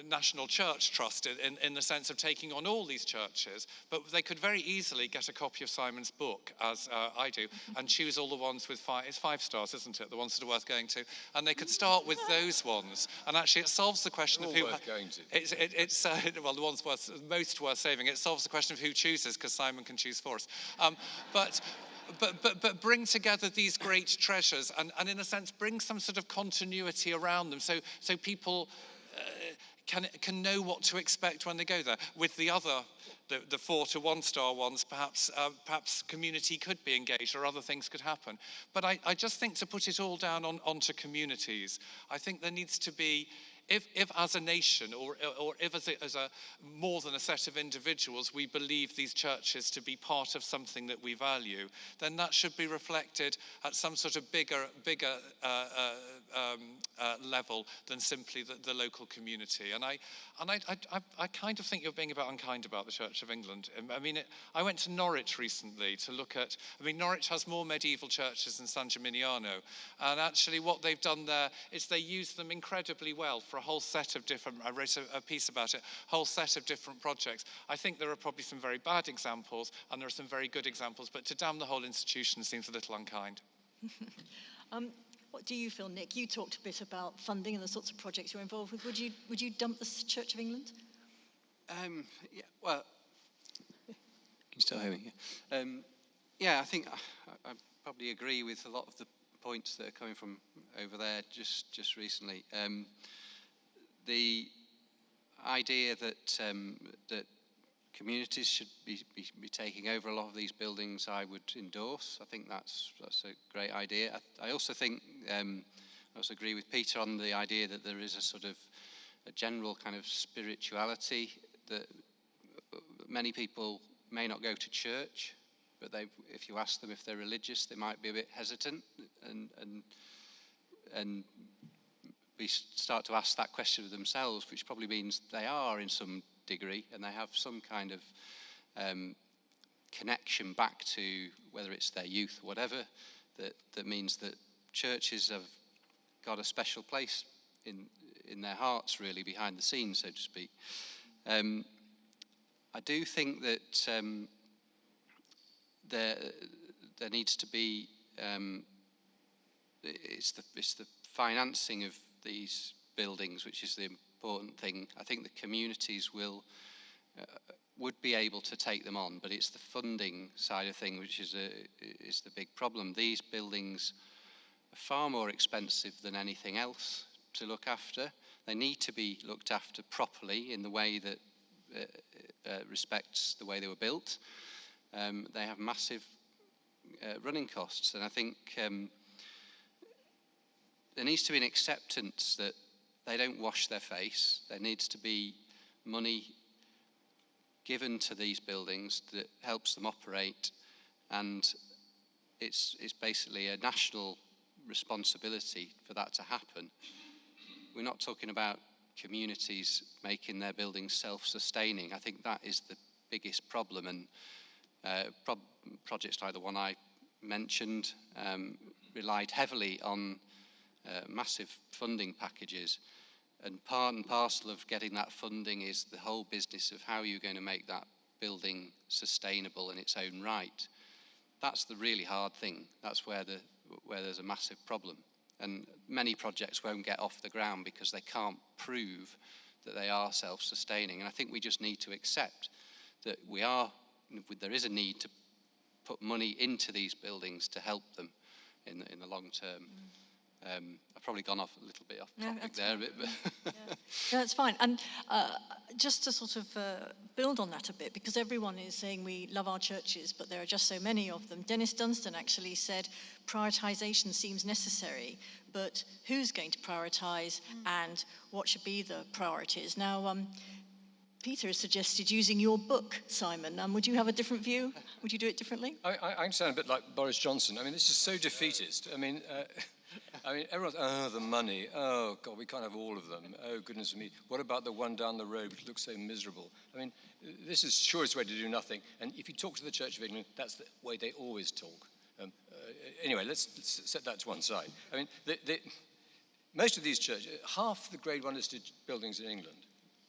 Speaker 6: national church trust in the sense of taking on all these churches, but they could very easily get a copy of Simon's book, as I do, and choose all the ones with it's 5 stars, isn't it? The ones that are worth going to, and they could start with those ones. And actually, it solves the question of who.
Speaker 7: Worth going to.
Speaker 6: It's well, the ones most worth saving. It solves the question of who chooses, because Simon can choose for us. But bring together these great treasures, and in a sense, bring some sort of continuity around them, so people can know what to expect when they go there. With the 4 to 1 star ones, perhaps community could be engaged, or other things could happen. But I just think to put it all down onto communities, I think there needs to be, if as a nation, or if as a more than a set of individuals, we believe these churches to be part of something that we value, then that should be reflected at some sort of bigger level than simply the local community. And I kind of think you're being a bit unkind about the Church of England. I mean, I went to Norwich recently to look at, Norwich has more medieval churches than San Gimignano, and actually what they've done there is they use them incredibly well for a whole set of different, I wrote a piece about it, whole set of different projects. I think there are probably some very bad examples, and there are some very good examples, but to damn the whole institution seems a little unkind.
Speaker 3: What do you feel, Nick? You talked a bit about funding and the sorts of projects you're involved with. Would you dump the Church of England?
Speaker 5: Yeah, well, can you still hear me? Yeah, I think I probably agree with a lot of the points that are coming from over there just recently. The idea that that communities should be taking over a lot of these buildings, I would endorse. I think that's a great idea. I also think, I also agree with Peter on the idea that there is a sort of a general kind of spirituality that many people may not go to church, but if you ask them if they're religious, they might be a bit hesitant, and we start to ask that question of themselves, which probably means they are in some degree, and they have some kind of connection back to, whether it's their youth or whatever, that means that churches have got a special place in their hearts, really, behind the scenes, so to speak. I do think that there needs to be it's the financing of these buildings which is the important thing. I think the communities would be able to take them on, but it's the funding side of thing which is the big problem. These buildings are far more expensive than anything else to look after. They need to be looked after properly in the way that respects the way they were built. They have massive running costs, and I think there needs to be an acceptance that they don't wash their face. There needs to be money given to these buildings that helps them operate, and it's basically a national responsibility for that to happen. We're not talking about communities making their buildings self-sustaining. I think that is the biggest problem, and projects like the one I mentioned relied heavily on massive funding packages, and part and parcel of getting that funding is the whole business of how you're going to make that building sustainable in its own right. That's the really hard thing. That's where there's a massive problem, and many projects won't get off the ground because they can't prove that they are self-sustaining. And I think we just need to accept that there is a need to put money into these buildings to help them in the long term. I've probably gone off a little bit off
Speaker 3: No,
Speaker 5: topic
Speaker 3: that's
Speaker 5: there a
Speaker 3: fine.
Speaker 5: bit, but
Speaker 3: No, that's fine. And just to sort of build on that a bit, because everyone is saying we love our churches, but there are just so many of them. Dennis Dunstan actually said prioritisation seems necessary, but who's going to prioritise and what should be the priorities? Now, Peter has suggested using your book, Simon. Would you have a different view? Would you do it differently?
Speaker 7: I sound a bit like Boris Johnson. I mean, this is so defeatist. I mean, everyone's, oh, the money. Oh, God, we can't have all of them. Oh, goodness me. What about the one down the road which looks so miserable? I mean, this is the surest way to do nothing. And if you talk to the Church of England, that's the way they always talk. Anyway, let's set that to one side. I mean, most of these churches, half the Grade 1 listed buildings in England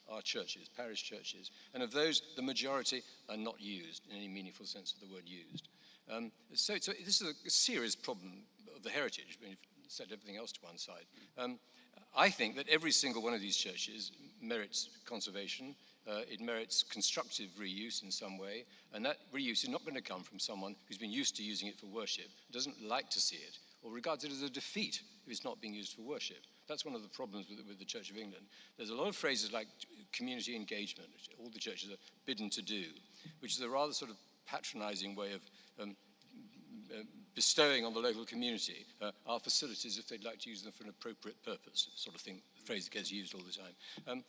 Speaker 7: are churches, parish churches. And of those, the majority are not used in any meaningful sense of the word used. So this is a serious problem of the heritage, when you've set everything else to one side. I think that every single one of these churches merits conservation. It merits constructive reuse in some way, and that reuse is not going to come from someone who's been used to using it for worship, doesn't like to see it, or regards it as a defeat if it's not being used for worship. That's one of the problems with the Church of England. There's a lot of phrases like community engagement, which all the churches are bidden to do, which is a rather sort of patronizing way of bestowing on the local community our facilities if they'd like to use them for an appropriate purpose, sort of thing, the phrase that gets used all the time.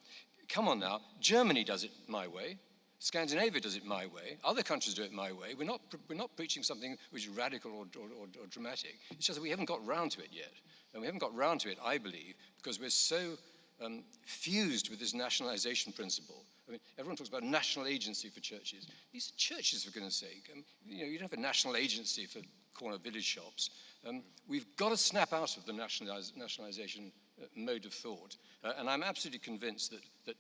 Speaker 7: Come on now, Germany does it my way. Scandinavia does it my way. Other countries do it my way. We're not preaching something which is radical or dramatic. It's just that we haven't got round to it yet. And we haven't got round to it, I believe, because we're so fused with this nationalization principle. I mean, everyone talks about national agency for churches. These are churches, for goodness sake. You don't have a national agency for corner village shops. We've got to snap out of the nationalization mode of thought. And I'm absolutely convinced that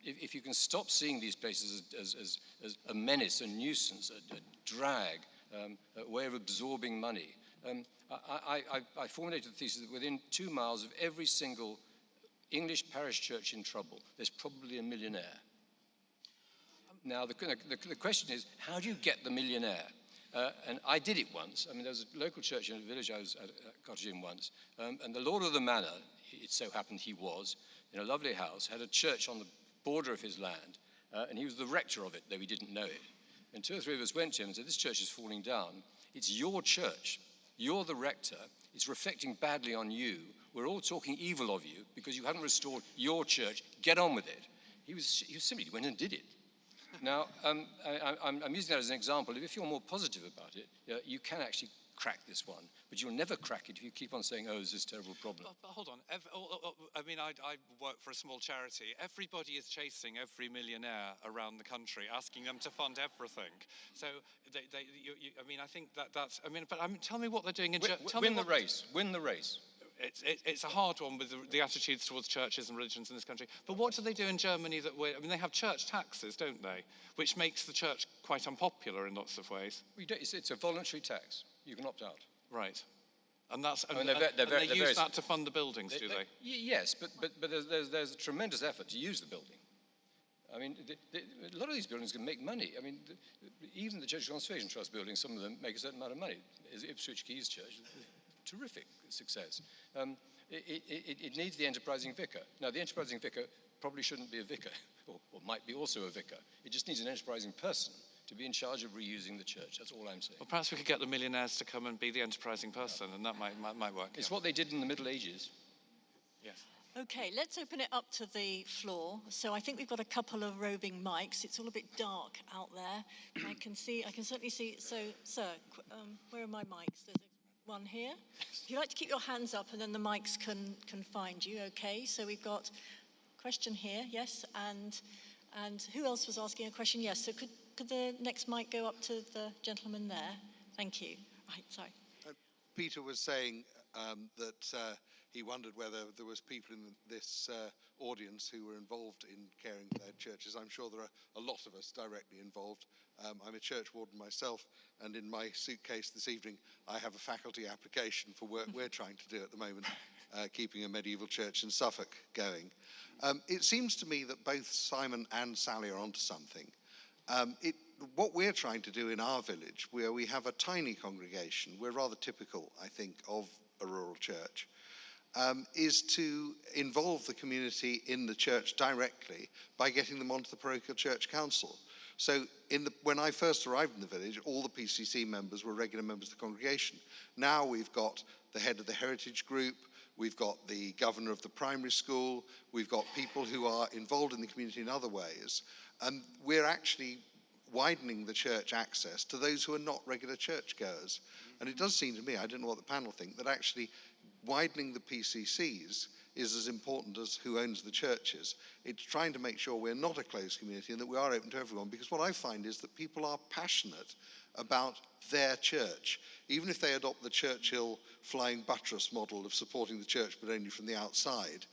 Speaker 7: if you can stop seeing these places as a menace, a nuisance, a drag, a way of absorbing money, I formulated the thesis that within 2 miles of every single English parish church in trouble, there's probably a millionaire. Now, the question is, how do you get the millionaire? And I did it once. I mean, there was a local church in a village I was cottage in once, and the lord of the manor, it so happened he was, in a lovely house, had a church on the border of his land, and he was the rector of it, though he didn't know it. And 2 or 3 of us went to him and said, this church is falling down. It's your church. You're the rector. It's reflecting badly on you. We're all talking evil of you because you haven't restored your church. Get on with it. He simply went and did it. Now, I'm using that as an example. If you're more positive about it, you can actually crack this one, but you'll never crack it if you keep on saying, oh, there's this terrible problem.
Speaker 6: But hold on. I mean, I work for a small charity. Everybody is chasing every millionaire around the country, asking them to fund everything. So, I mean, I think that's, I mean, but tell me what they're doing in Germany.
Speaker 7: Win the race. Win the race.
Speaker 6: It's a hard one with the attitudes towards churches and religions in this country. But what do they do in Germany I mean, they have church taxes, don't they? Which makes the church quite unpopular in lots of ways.
Speaker 7: It's a voluntary tax. You can opt out.
Speaker 6: Right. And that's
Speaker 7: they
Speaker 6: use that to fund the buildings, do they?
Speaker 7: Yes, but there's a tremendous effort to use the building. I mean, a lot of these buildings can make money. I mean, even the Church Conservation Trust buildings, some of them make a certain amount of money. Ipswich Quays Church, terrific success. It needs the enterprising vicar. Now, the enterprising vicar probably shouldn't be a vicar, or might be also a vicar. It just needs an enterprising person to be in charge of reusing the church. That's all I'm saying.
Speaker 6: Well, perhaps we could get the millionaires to come and be the enterprising person, and that might work.
Speaker 7: It's what they did in the Middle Ages.
Speaker 6: Yes.
Speaker 3: Okay, let's open it up to the floor. So I think we've got a couple of roving mics. It's all a bit dark out there. I can certainly see. So, sir, where are my mics? There's one here. If you'd like to keep your hands up, and then the mics can find you. Okay. So we've got a question here. Yes, and who else was asking a question? Yes. So could the next mic go up to the gentleman there? Thank you. Right. Sorry.
Speaker 8: Peter was saying that he wondered whether there was people in this audience who were involved in caring for their churches. I'm sure there are a lot of us directly involved. I'm a church warden myself, and in my suitcase this evening I have a faculty application for work we're trying to do at the moment, keeping a medieval church in Suffolk going. It seems to me that both Simon and Sally are onto something. What we're trying to do in our village, where we have a tiny congregation, we're rather typical, I think, of a rural church. is to involve the community in the church directly by getting them onto the parochial church council. So when I first arrived in the village, all the PCC members were regular members of the congregation. Now we've got the head of the heritage group, we've got the governor of the primary school, we've got people who are involved in the community in other ways, and we're actually widening the church access to those who are not regular churchgoers. And it does seem to me, I don't know what the panel think, that actually widening the PCCs is as important as who owns the churches. It's trying to make sure we're not a closed community and that we are open to everyone, because what I find is that people are passionate about their church. Even if they adopt the Churchill flying buttress model of supporting the church but only from the outside,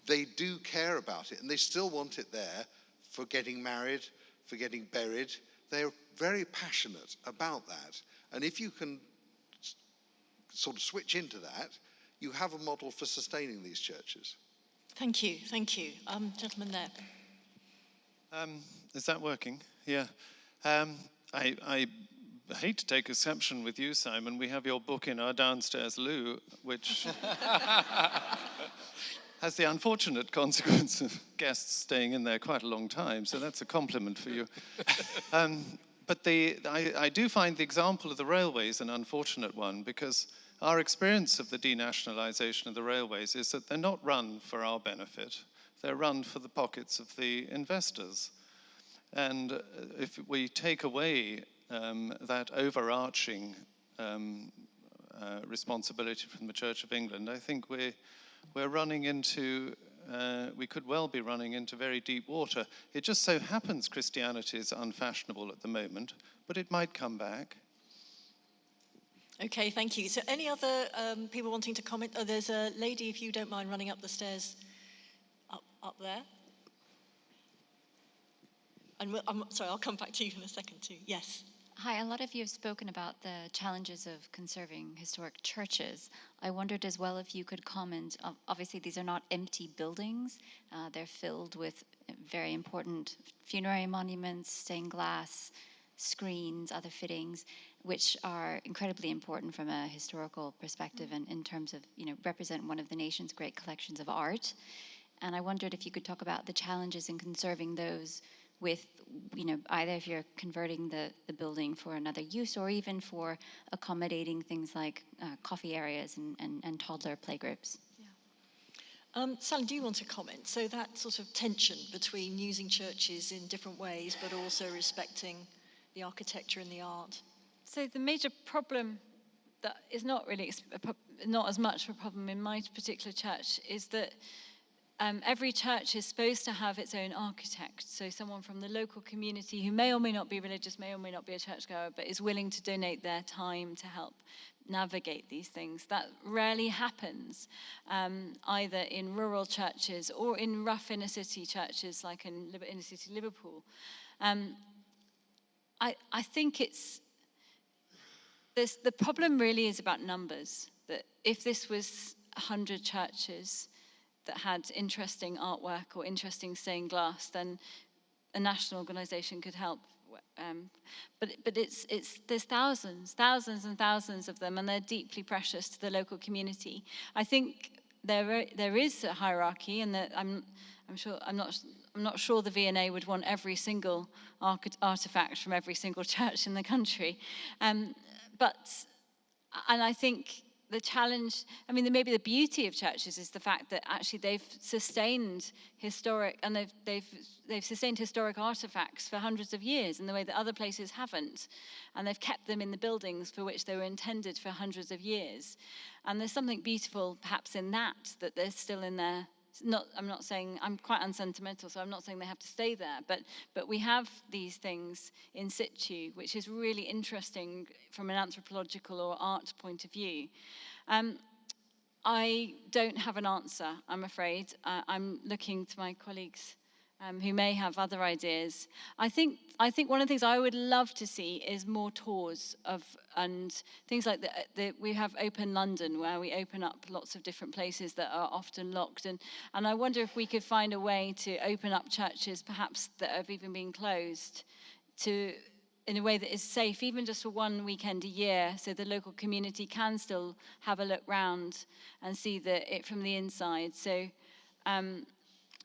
Speaker 8: they do care about it and they still want it there for getting married, for getting buried. They're very passionate about that. And if you can sort of switch into that, you have a model for sustaining these churches.
Speaker 3: Thank you, thank you. Gentleman there.
Speaker 9: Is that working? Yeah. I hate to take exception with you, Simon. We have your book in our downstairs loo, which has the unfortunate consequence of guests staying in there quite a long time, so that's a compliment for you. But I do find the example of the railways an unfortunate one, because our experience of the denationalisation of the railways is that they're not run for our benefit. They're run for the pockets of the investors. And if we take away that overarching responsibility from the Church of England, I think we're running into, we could well be running into very deep water. It just so happens Christianity is unfashionable at the moment, but it might come back.
Speaker 3: Okay, thank you. So any other people wanting to comment? Oh, there's a lady, if you don't mind, running up the stairs up there. And I'm sorry, I'll come back to you in a second too. Yes.
Speaker 10: Hi, a lot of you have spoken about the challenges of conserving historic churches. I wondered as well if you could comment, obviously these are not empty buildings, they're filled with very important funerary monuments, stained glass, screens, other fittings, which are incredibly important from a historical perspective and in terms of, represent one of the nation's great collections of art. And I wondered if you could talk about the challenges in conserving those with, either if you're converting the building for another use or even for accommodating things like coffee areas and toddler playgroups.
Speaker 3: Sally, do you want to comment? So that sort of tension between using churches in different ways, but also respecting the architecture and the art.
Speaker 4: So the major problem that is not really, not as much of a problem in my particular church is that every church is supposed to have its own architect. So someone from the local community who may or may not be religious, may or may not be a churchgoer, but is willing to donate their time to help navigate these things. That rarely happens, either in rural churches or in rough inner city churches like in inner city Liverpool. I think the problem really is about numbers, that if this was 100 churches that had interesting artwork or interesting stained glass, then a national organisation could help. But there's thousands and thousands of them, and they're deeply precious to the local community. I think there is a hierarchy, and that I'm not sure the V&A would want every single artifact from every single church in the country, and I think the challenge, maybe the beauty of churches is the fact that actually they've sustained historic artifacts for hundreds of years in the way that other places haven't. And they've kept them in the buildings for which they were intended for hundreds of years. And there's something beautiful perhaps in that they're still in there. I'm not saying, I'm quite unsentimental, so I'm not saying they have to stay there, but we have these things in situ, which is really interesting from an anthropological or art point of view. I don't have an answer, I'm afraid. I'm looking to my colleagues who may have other ideas. I think one of the things I would love to see is more tours and things like we have Open London, where we open up lots of different places that are often locked, and I wonder if we could find a way to open up churches perhaps that have even been closed to in a way that is safe, even just for one weekend a year, so the local community can still have a look round and see it from the inside. So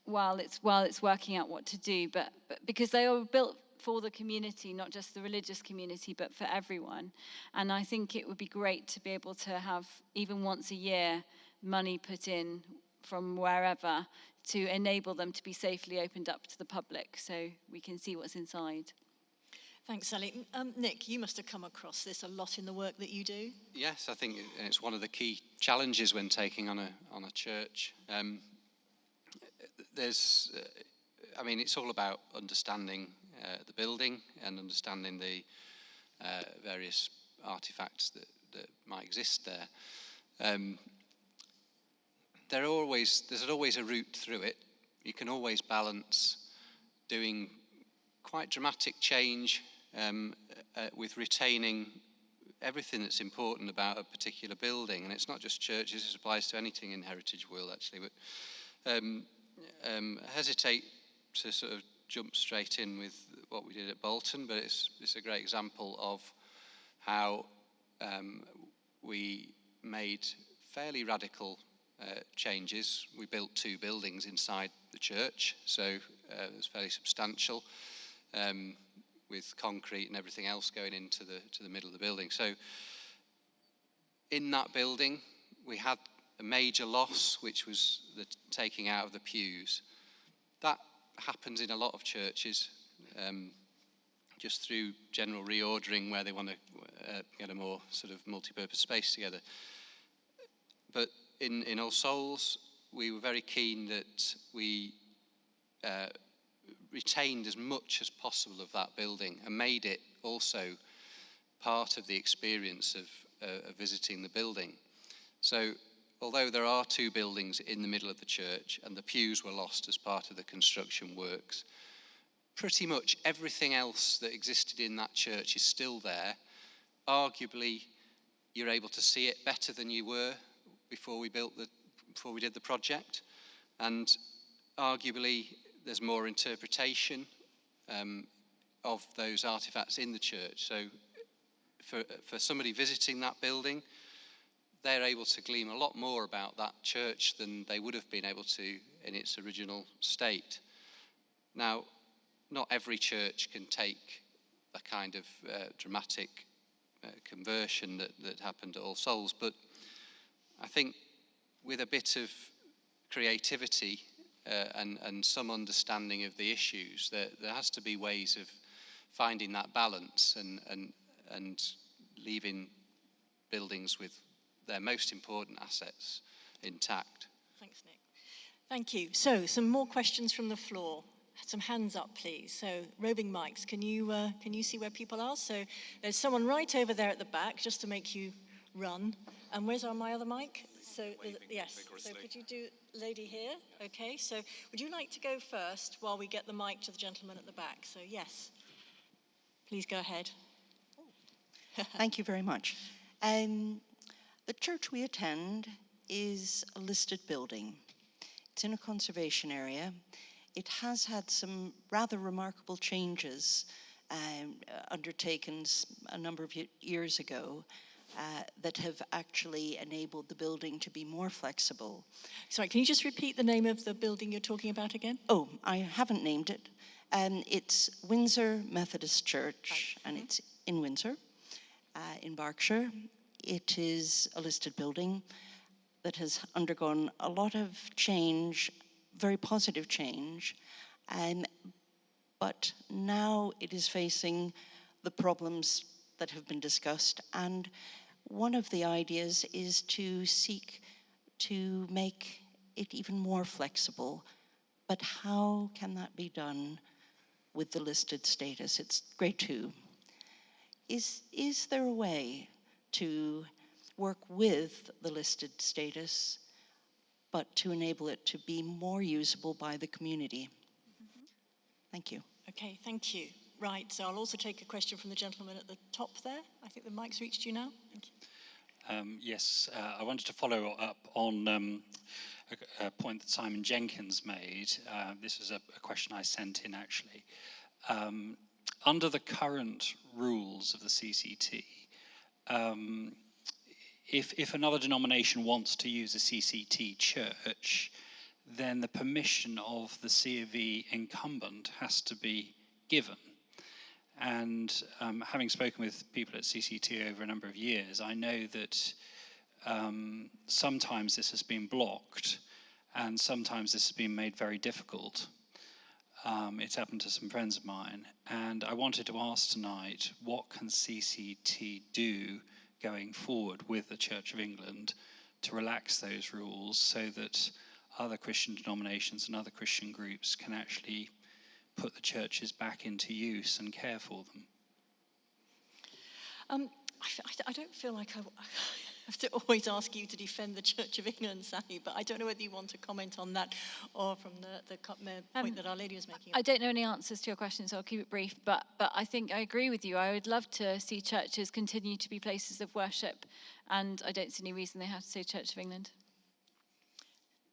Speaker 4: while it's working out what to do, but because they are built for the community, not just the religious community, but for everyone. And I think it would be great to be able to have, even once a year, money put in from wherever to enable them to be safely opened up to the public so we can see what's inside.
Speaker 3: Thanks, Sally. Nick, you must have come across this a lot in the work that you do.
Speaker 5: Yes, I think it's one of the key challenges when taking on a church. It's all about understanding the building and understanding the various artifacts that might exist there. There's always a route through it. You can always balance doing quite dramatic change with retaining everything that's important about a particular building. And it's not just churches, it applies to anything in heritage world actually. But hesitate to sort of jump straight in with what we did at Bolton, but it's a great example of how we made fairly radical changes. We built 2 buildings inside the church, so it was fairly substantial, with concrete and everything else going into the middle of the building. So in that building, we had a major loss, which was the taking out of the pews. That happens in a lot of churches, just through general reordering where they want to get a more sort of multi-purpose space together. But in All Souls, we were very keen that we retained as much as possible of that building and made it also part of the experience of visiting the building. So although there are 2 buildings in the middle of the church and the pews were lost as part of the construction works, pretty much everything else that existed in that church is still there. Arguably, you're able to see it better than you were before we did the project, and arguably there's more interpretation of those artifacts in the church. So for somebody visiting that building, they're able to glean a lot more about that church than they would have been able to in its original state. Now, not every church can take a kind of dramatic conversion that happened at All Souls, but I think with a bit of creativity and some understanding of the issues, there has to be ways of finding that balance and leaving buildings with their most important assets intact.
Speaker 3: Thanks, Nick. Thank you. So, some more questions from the floor. Some hands up, please. So, roving mics, can you see where people are? So, there's someone right over there at the back, just to make you run. And where's my other mic? So, yes. So, could you do lady here? Okay. So, would you like to go first while we get the mic to the gentleman at the back? So, yes. Please go ahead.
Speaker 11: Thank you very much. The church we attend is a listed building. It's in a conservation area. It has had some rather remarkable changes undertaken a number of years ago that have actually enabled the building to be more flexible.
Speaker 3: Sorry, can you just repeat the name of the building you're talking about again?
Speaker 11: Oh, I haven't named it. It's Windsor Methodist Church, and it's in Windsor, in Berkshire. It is a listed building that has undergone a lot of change, very positive change, but now it is facing the problems that have been discussed, and one of the ideas is to seek to make it even more flexible. But how can that be done with the listed status? It's grade 2. Is there a way to work with the listed status, but to enable it to be more usable by the community? Thank you.
Speaker 3: Okay, thank you. Right, so I'll also take a question from the gentleman at the top there. I think the mic's reached you now. Thank you.
Speaker 12: Yes, I wanted to follow up on a point that Simon Jenkins made. This is a question I sent in, actually. under the current rules of the CCT, if another denomination wants to use a CCT church, then the permission of the C of E incumbent has to be given. And having spoken with people at CCT over a number of years, I know that sometimes this has been blocked and sometimes this has been made very difficult. It's happened to some friends of mine, and I wanted to ask tonight, what can CCT do going forward with the Church of England to relax those rules so that other Christian denominations and other Christian groups can actually put the churches back into use and care for them?
Speaker 3: I don't feel like I have to always ask you to defend the Church of England, Sally, but I don't know whether you want to comment on that or from the point that Our Lady was making.
Speaker 4: I don't know any answers to your question, so I'll keep it brief, but I think I agree with you. I would love to see churches continue to be places of worship, and I don't see any reason they have to say Church of England.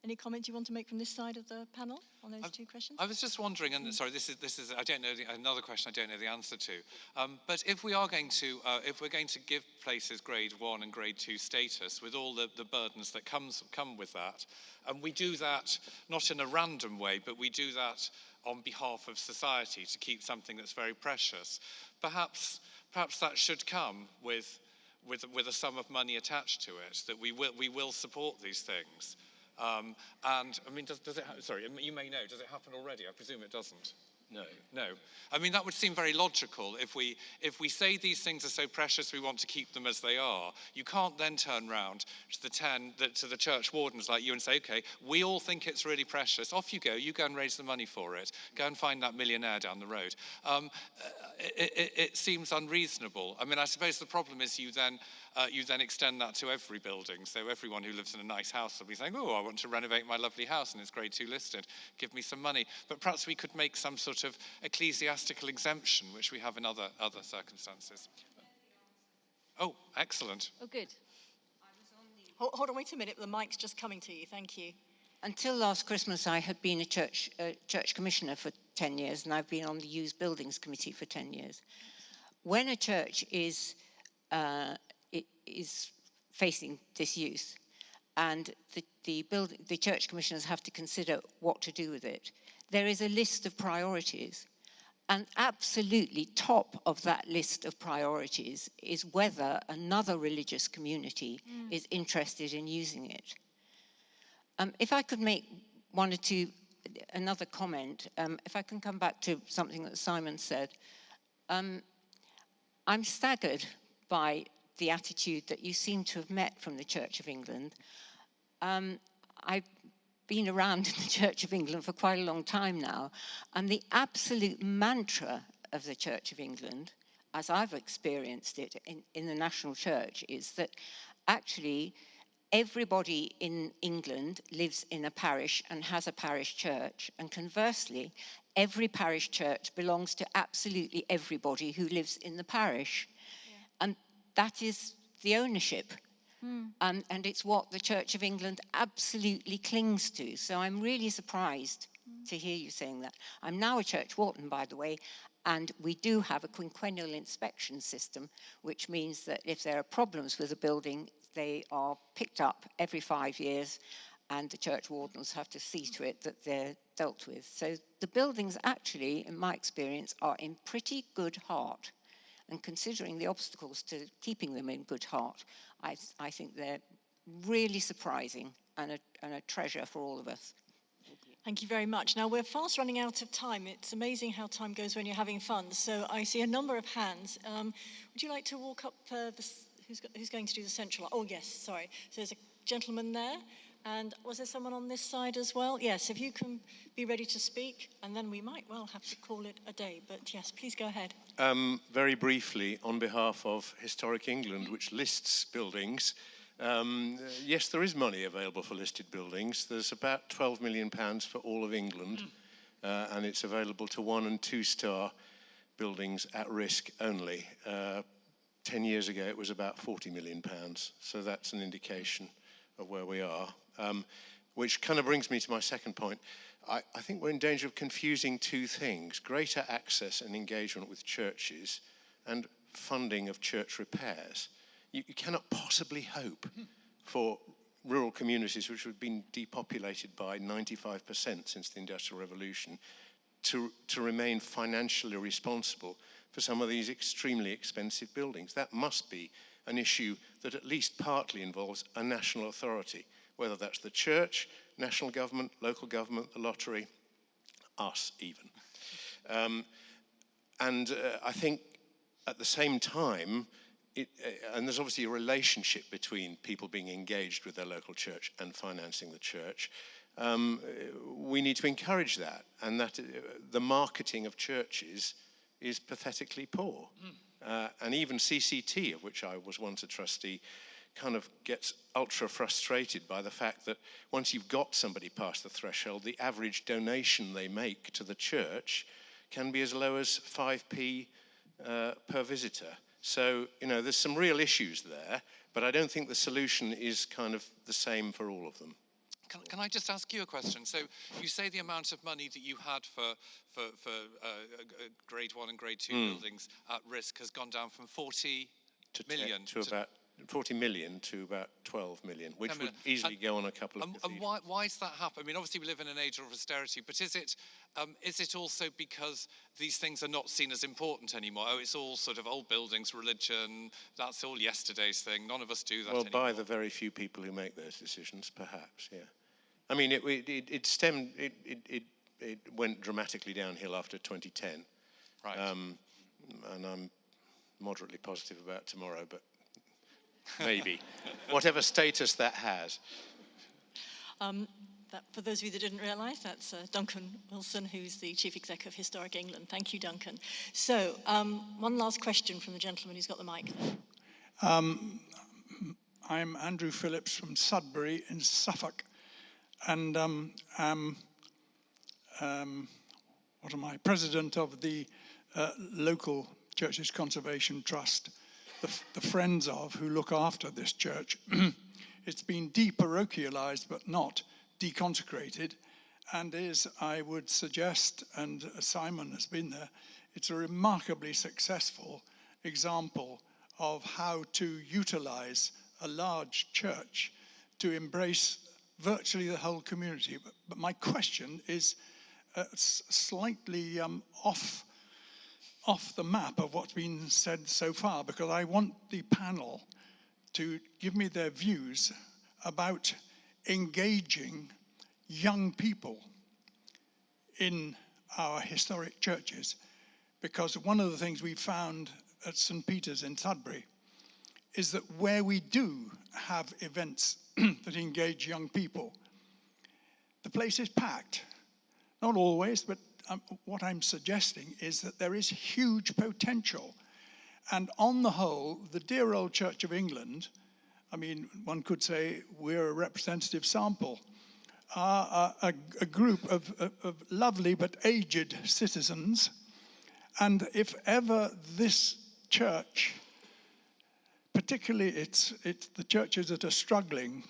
Speaker 3: Any comments you want to make from this side of the panel on those two questions?
Speaker 6: I was just wondering, and sorry, this is I don't know another question I don't know the answer to. But if we are going to if we're going to give places grade 1 and grade 2 status with all the burdens that come with that, and we do that not in a random way, but we do that on behalf of society to keep something that's very precious, perhaps that should come with a sum of money attached to it, that we will support these things. And I mean, does it? Sorry, you may know. Does it happen already? I presume it doesn't. No. I mean, that would seem very logical. If we say these things are so precious, we want to keep them as they are. You can't then turn round to the church wardens like you and say, okay, we all think it's really precious. Off you go. You go and raise the money for it. Go and find that millionaire down the road. It seems unreasonable. I mean, I suppose the problem is you then extend that to every building. So everyone who lives in a nice house will be saying, oh, I want to renovate my lovely house and it's grade 2 listed. Give me some money. But perhaps we could make some sort of ecclesiastical exemption, which we have in other circumstances. Oh, excellent.
Speaker 4: Oh, good.
Speaker 3: Hold on, wait a minute. The mic's just coming to you. Thank you.
Speaker 13: Until last Christmas, I had been a church commissioner for 10 years, and I've been on the Used Buildings Committee for 10 years. When a church is facing disuse, and the church commissioners have to consider what to do with it, there is a list of priorities, and absolutely top of that list of priorities is whether another religious community is interested in using it. If I could make another comment, if I can come back to something that Simon said, I'm staggered by the attitude that you seem to have met from the Church of England. I've been around in the Church of England for quite a long time now, and the absolute mantra of the Church of England, as I've experienced it in the national church, is that actually everybody in England lives in a parish and has a parish church, and conversely, every parish church belongs to absolutely everybody who lives in the parish. Yeah. And that is the ownership. And it's what the Church of England absolutely clings to. So I'm really surprised to hear you saying that. I'm now a church warden, by the way, and we do have a quinquennial inspection system, which means that if there are problems with a building, they are picked up every 5 years, and the church wardens have to see to it that they're dealt with. So the buildings actually, in my experience, are in pretty good heart. And considering the obstacles to keeping them in good heart, I think they're really surprising and a treasure for all of us.
Speaker 3: Thank you very much. Now, we're fast running out of time. It's amazing how time goes when you're having fun. So I see a number of hands. Would you like to walk up who's going to do the central? Oh, yes, sorry. So there's a gentleman there. And was there someone on this side as well? Yes, if you can be ready to speak, and then we might well have to call it a day. But yes, please go ahead.
Speaker 14: Very briefly, on behalf of Historic England, which lists buildings, yes, there is money available for listed buildings. There's about £12 million for all of England, and it's available to 1- and 2-star buildings at risk only. 10 years ago, it was about £40 million, so that's an indication of where we are. which kind of brings me to my second point. I think we're in danger of confusing two things: greater access and engagement with churches and funding of church repairs. You cannot possibly hope for rural communities which have been depopulated by 95% since the Industrial Revolution to remain financially responsible for some of these extremely expensive buildings. That must be an issue that at least partly involves a national authority, whether that's the church, national government, local government, the lottery, us even. I think at the same time, and there's obviously a relationship between people being engaged with their local church and financing the church. We need to encourage that, and that the marketing of churches is pathetically poor. And even CCT, of which I was once a trustee, kind of gets ultra frustrated by the fact that once you've got somebody past the threshold, the average donation they make to the church can be as low as 5p per visitor. So, there's some real issues there, but I don't think the solution is kind of the same for all of them.
Speaker 6: Can I just ask you a question? So you say the amount of money that you had for grade 1 and grade 2 buildings at risk has gone down from 40 million
Speaker 14: to about 40 million to about 12 million, which would easily go on a couple of
Speaker 6: And why is that happen? I mean, obviously we live in an age of austerity, but is it also because these things are not seen as important anymore? Oh, it's all sort of old buildings, religion, that's all yesterday's thing. None of us do that anymore.
Speaker 14: Well, by the very few people who make those decisions, perhaps, yeah. I mean, it went dramatically downhill after 2010.
Speaker 6: Right.
Speaker 14: And I'm moderately positive about tomorrow, but maybe. Whatever status that has.
Speaker 3: For those of you that didn't realise, that's Duncan Wilson, who's the Chief Exec of Historic England. Thank you, Duncan. So, one last question from the gentleman who's got the mic there.
Speaker 15: I'm Andrew Phillips from Sudbury in Suffolk, and I'm president of the local Churches Conservation Trust, the friends of who look after this church. It's been deparochialized but not deconsecrated, and is, I would suggest, and Simon has been there, it's a remarkably successful example of how to utilize a large church to embrace virtually the whole community. But my question is slightly off the map of what's been said so far, because I want the panel to give me their views about engaging young people in our historic churches. Because one of the things we found at St. Peter's in Sudbury is that where we do have events that engage young people, the place is packed. Not always, but what I'm suggesting is that there is huge potential. And on the whole, the dear old Church of England, I mean, one could say we're a representative sample, are a group of lovely but aged citizens. And if ever this church, particularly it's the churches that are struggling,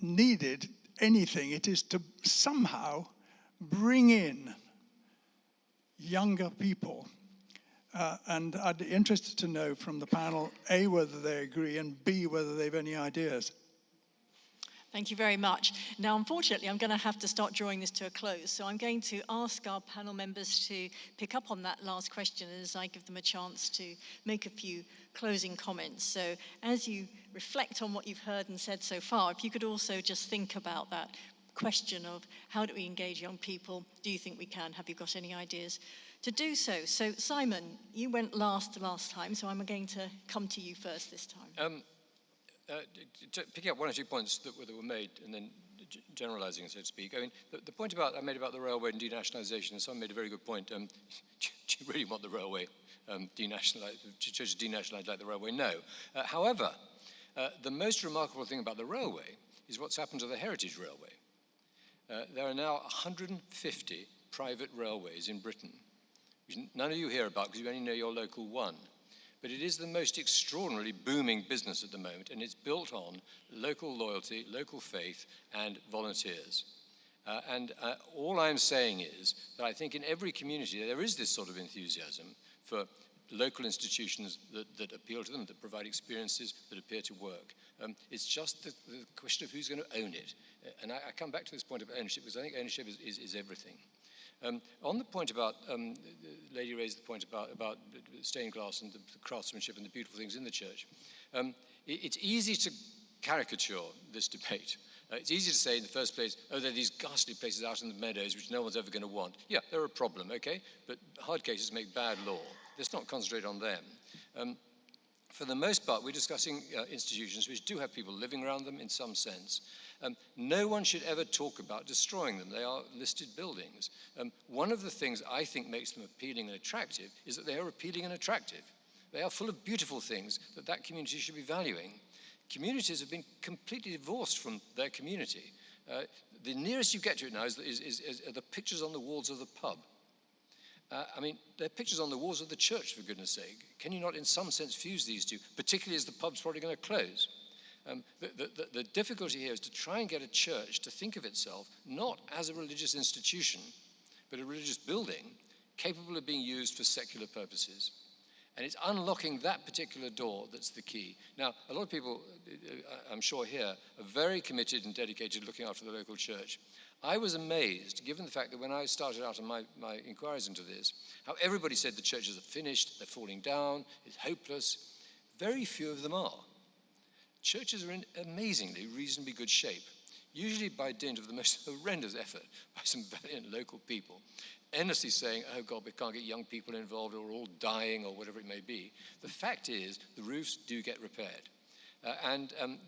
Speaker 15: needed anything, it is to somehow bring in younger people. And I'd be interested to know from the panel, A, whether they agree, and B, whether they've any ideas.
Speaker 3: Thank you very much. Now, unfortunately, I'm going to have to start drawing this to a close. So I'm going to ask our panel members to pick up on that last question as I give them a chance to make a few closing comments. So as you reflect on what you've heard and said so far, if you could also just think about that question of how do we engage young people? Do you think we can? Have you got any ideas to do so? So Simon, you went last time, so I'm going to come to you first this time.
Speaker 7: Picking up one or two points that were made and then generalizing, so to speak. I mean, the point I made about the railway and denationalization, and someone made a very good point. Do you really want the railway denationalized, churches denationalized like the railway? No. However, the most remarkable thing about the railway is what's happened to the heritage railway. There are now 150 private railways in Britain, which none of you hear about because you only know your local one. but it is the most extraordinarily booming business at the moment, and it's built on local loyalty, local faith, and volunteers. All I'm saying is that I think in every community there is this sort of enthusiasm for local institutions that appeal to them, that provide experiences that appear to work. It's just the question of who's going to own it. And I come back to this point of ownership, because I think ownership is everything. On the point about, the lady raised the point about stained glass and the craftsmanship and the beautiful things in the church. It's easy to caricature this debate. It's easy to say in the first place, oh, there are these ghastly places out in the meadows which no one's ever going to want. Yeah, they're a problem, okay? But hard cases make bad law. Let's not concentrate on them. For the most part, we're discussing institutions which do have people living around them in some sense. No one should ever talk about destroying them. They are listed buildings. One of the things I think makes them appealing and attractive is that they are appealing and attractive. They are full of beautiful things that community should be valuing. Communities have been completely divorced from their community. The nearest you get to it now is the pictures on the walls of the pub. I mean, they're pictures on the walls of the church, for goodness sake. Can you not, in some sense, fuse these two, particularly as the pub's probably going to close? The difficulty here is to try and get a church to think of itself not as a religious institution, but a religious building capable of being used for secular purposes. And it's unlocking that particular door that's the key. Now, a lot of people, I'm sure here, are very committed and dedicated to looking after the local church. I was amazed, given the fact that when I started out on my inquiries into this, how everybody said the churches are finished, they're falling down, it's hopeless. Very few of them are. Churches are in amazingly, reasonably good shape, usually by dint of the most horrendous effort by some valiant local people, endlessly saying, oh God, we can't get young people involved, or we're all dying, or whatever it may be. The fact is, the roofs do get repaired.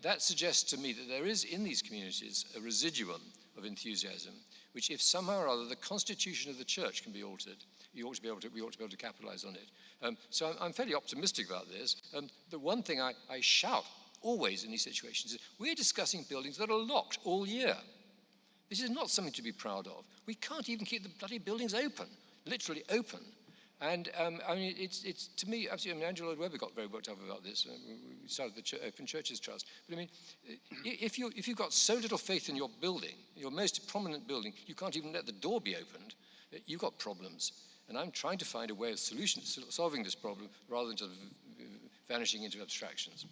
Speaker 7: That suggests to me that there is in these communities a residuum of enthusiasm, which if somehow or other the constitution of the church can be altered, we ought to be able to capitalize on it. So I'm fairly optimistic about this. The one thing I shout always in these situations is we're discussing buildings that are locked all year. This is not something to be proud of. We can't even keep the bloody buildings open, literally open. And I mean, it's to me, absolutely, I mean, Angela Lloyd Webber got very worked up about this. We started the Open Churches Trust. But I mean, if you've got so little faith in your building, your most prominent building, you can't even let the door be opened, you've got problems. And I'm trying to find a way of solving this problem rather than just vanishing into abstractions.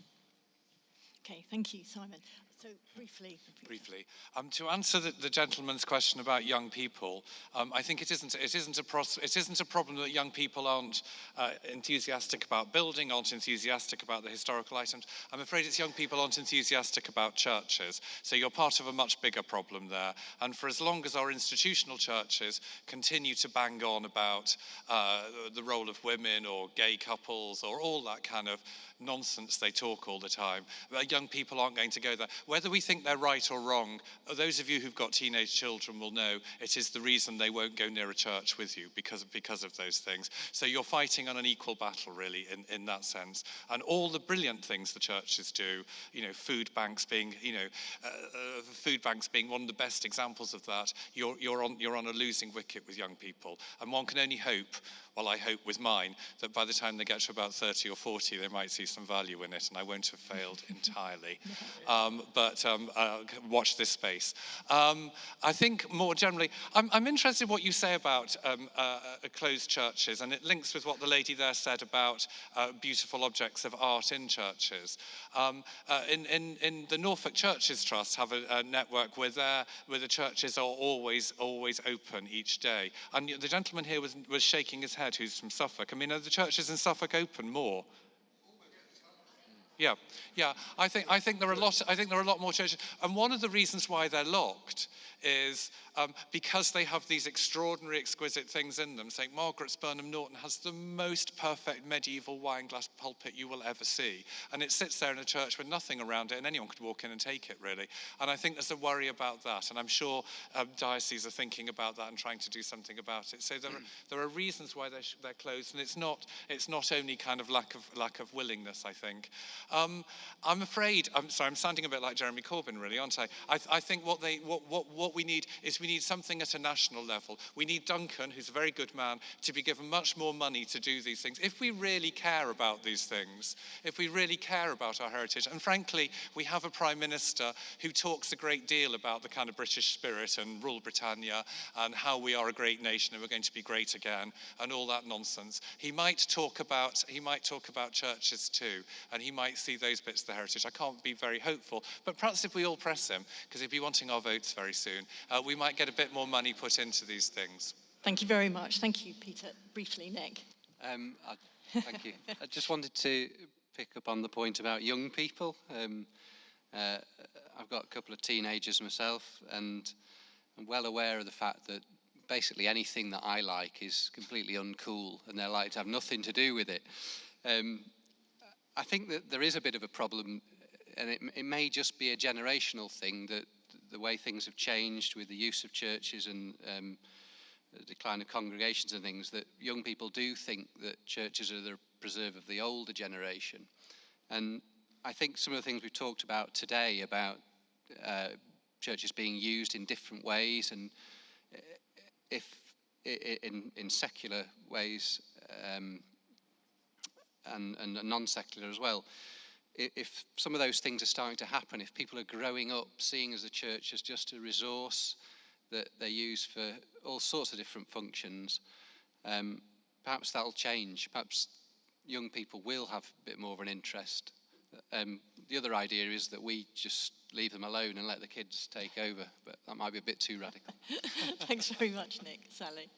Speaker 3: Okay, thank you, Simon. So briefly.
Speaker 6: To answer the gentleman's question about young people, I think it isn't a problem that young people aren't enthusiastic about building, aren't enthusiastic about the historical items. I'm afraid it's young people aren't enthusiastic about churches. So you're part of a much bigger problem there. And for as long as our institutional churches continue to bang on about the role of women or gay couples or all that kind of nonsense they talk all the time, young people aren't going to go there. Whether we think they're right or wrong, those of you who've got teenage children will know it is the reason they won't go near a church with you, because of those things. So you're fighting on an equal battle, really, in that sense. And all the brilliant things the churches do, food banks being one of the best examples of that, you're on a losing wicket with young people. And one can only hope, well, I hope with mine, that by the time they get to about 30 or 40, they might see some value in it, and I won't have failed entirely. But watch this space. I think more generally, I'm interested in what you say about closed churches, and it links with what the lady there said about beautiful objects of art in churches. In the Norfolk Churches Trust have a network where the churches are always open each day. And the gentleman here was shaking his head, who's from Suffolk. I mean, are the churches in Suffolk open more? Yeah. I think there are a lot more churches, and one of the reasons why they're locked is because they have these extraordinary, exquisite things in them. St. Margaret's, Burnham Norton, has the most perfect medieval wine glass pulpit you will ever see, and it sits there in a church with nothing around it, and anyone could walk in and take it, really. And I think there's a worry about that, and I'm sure dioceses are thinking about that and trying to do something about it. So there are reasons why they're closed, and it's not only kind of lack of willingness, I think. I'm afraid, I'm sounding a bit like Jeremy Corbyn, really, aren't I? I think what we need is we need something at a national level. We need Duncan, who's a very good man, to be given much more money to do these things. If we really care about these things, if we really care about our heritage, and frankly, we have a Prime Minister who talks a great deal about the kind of British spirit and rule Britannia and how we are a great nation and we're going to be great again and all that nonsense. He might talk about churches too, and he might see those bits of the heritage. I can't be very hopeful, but perhaps if we all press him, because he'll be wanting our votes very soon, we might get a bit more money put into these things.
Speaker 3: Thank you very much. Thank you, Peter. Briefly, Nick.
Speaker 5: Thank you. I just wanted to pick up on the point about young people. I've got a couple of teenagers myself, and I'm well aware of the fact that basically anything that I like is completely uncool, and they're like to have nothing to do with it. I think that there is a bit of a problem, and it may just be a generational thing, that the way things have changed with the use of churches and the decline of congregations and things, that young people do think that churches are the preserve of the older generation. And I think some of the things we've talked about today about churches being used in different ways, and if in secular ways and non-secular as well, if some of those things are starting to happen, if people are growing up seeing as a church as just a resource that they use for all sorts of different functions, perhaps that'll change. Perhaps young people will have a bit more of an interest. The other idea is that we just leave them alone and let the kids take over, but that might be a bit too radical.
Speaker 3: Thanks very much, Nick. Sally?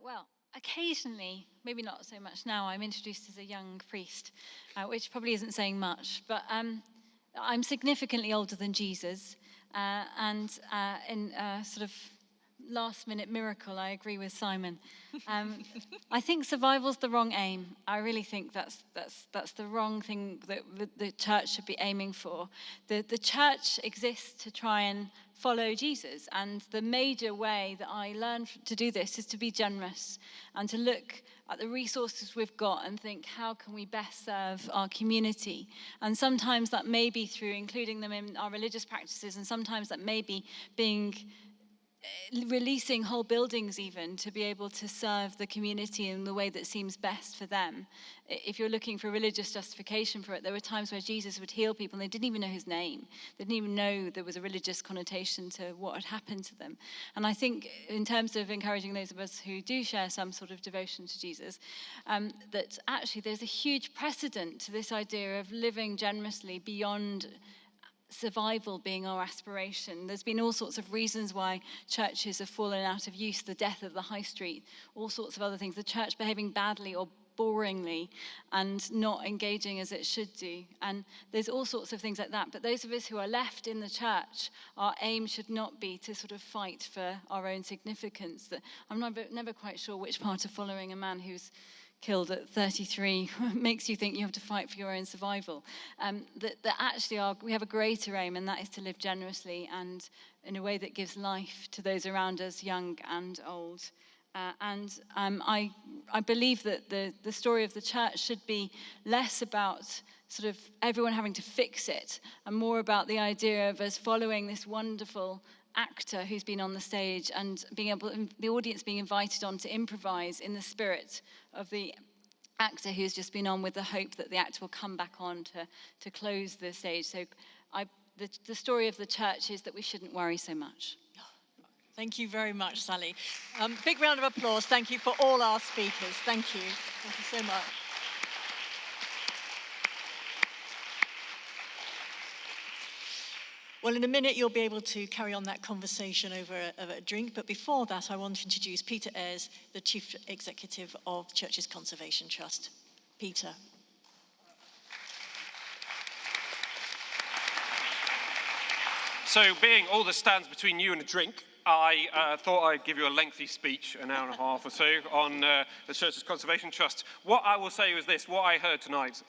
Speaker 4: Well, occasionally, maybe not so much now, I'm introduced as a young priest, which probably isn't saying much, but I'm significantly older than Jesus, and in a sort of last-minute miracle, I agree with Simon. I think survival's the wrong aim. I really think that's the wrong thing that the church should be aiming for. The church exists to try and follow Jesus, and the major way that I learned to do this is to be generous and to look at the resources we've got and think, how can we best serve our community? And sometimes that may be through including them in our religious practices, and sometimes that may be releasing whole buildings even to be able to serve the community in the way that seems best for them. If you're looking for religious justification for it, there were times where Jesus would heal people and they didn't even know his name. They didn't even know there was a religious connotation to what had happened to them. And I think in terms of encouraging those of us who do share some sort of devotion to Jesus, that actually there's a huge precedent to this idea of living generously beyond survival being our aspiration. There's been all sorts of reasons why churches have fallen out of use, the death of the high street, all sorts of other things, the church behaving badly or boringly and not engaging as it should do. And there's all sorts of things like that. But those of us who are left in the church, our aim should not be to sort of fight for our own significance. That I'm never quite sure which part of following a man who's killed at 33 makes you think you have to fight for your own survival. That actually we have a greater aim, and that is to live generously and in a way that gives life to those around us, young and old. I believe that the story of the church should be less about sort of everyone having to fix it, and more about the idea of us following this wonderful actor who's been on the stage and the audience being invited on to improvise in the spirit of the actor who's just been on, with the hope that the actor will come back on to close the stage. So the story of the church is that we shouldn't worry so much.
Speaker 3: Thank you very much, Sally. Big round of applause. Thank you for all our speakers. Thank you. Thank you so much. Well, in a minute, you'll be able to carry on that conversation over a drink. But before that, I want to introduce Peter Ayres, the Chief Executive of Churches Conservation Trust. Peter.
Speaker 16: So, being all that stands between you and a drink, I thought I'd give you a lengthy speech, an hour and a half or so, on the Churches Conservation Trust. What I will say is this: what I heard tonight,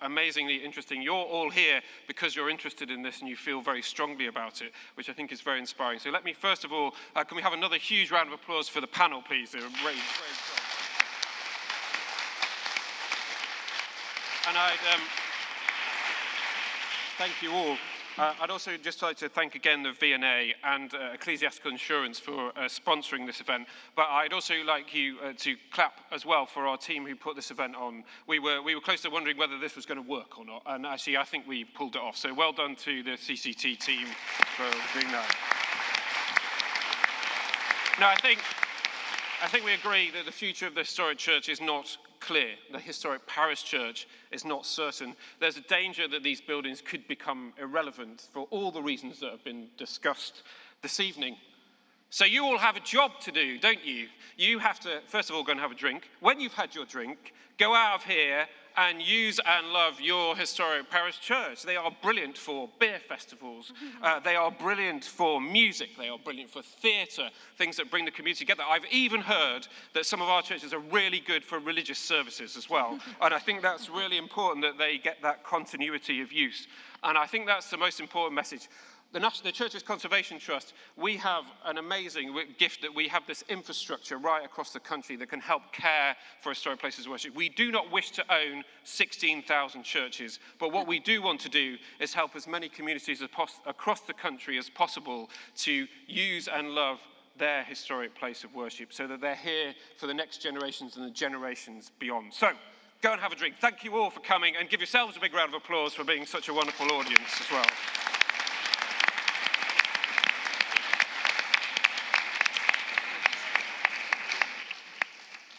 Speaker 16: amazingly interesting. You're all here because you're interested in this and you feel very strongly about it, which I think is very inspiring. So let me first of all, can we have another huge round of applause for the panel, please? They're very strong. And I'd thank you all. I'd also just like to thank again the V&A and Ecclesiastical Insurance for sponsoring this event. But I'd also like you to clap as well for our team who put this event on. We were close to wondering whether this was going to work or not, and actually I think we pulled it off. So well done to the CCT team for doing that. Now I think we agree that the future of the historic church is not clear. The historic parish church is not certain. There's a danger that these buildings could become irrelevant for all the reasons that have been discussed this evening. So you all have a job to do, don't you? You have to, first of all, go and have a drink. When you've had your drink, go out of here and use and love your historic parish church. They are brilliant for beer festivals. They are brilliant for music. They are brilliant for theatre, things that bring the community together. I've even heard that some of our churches are really good for religious services as well. And I think that's really important that they get that continuity of use. And I think that's the most important message. The Church's Conservation Trust, we have an amazing gift that we have this infrastructure right across the country that can help care for historic places of worship. We do not wish to own 16,000 churches, but what we do want to do is help as many communities across the country as possible to use and love their historic place of worship so that they're here for the next generations and the generations beyond. So, go and have a drink. Thank you all for coming, and give yourselves a big round of applause for being such a wonderful audience as well.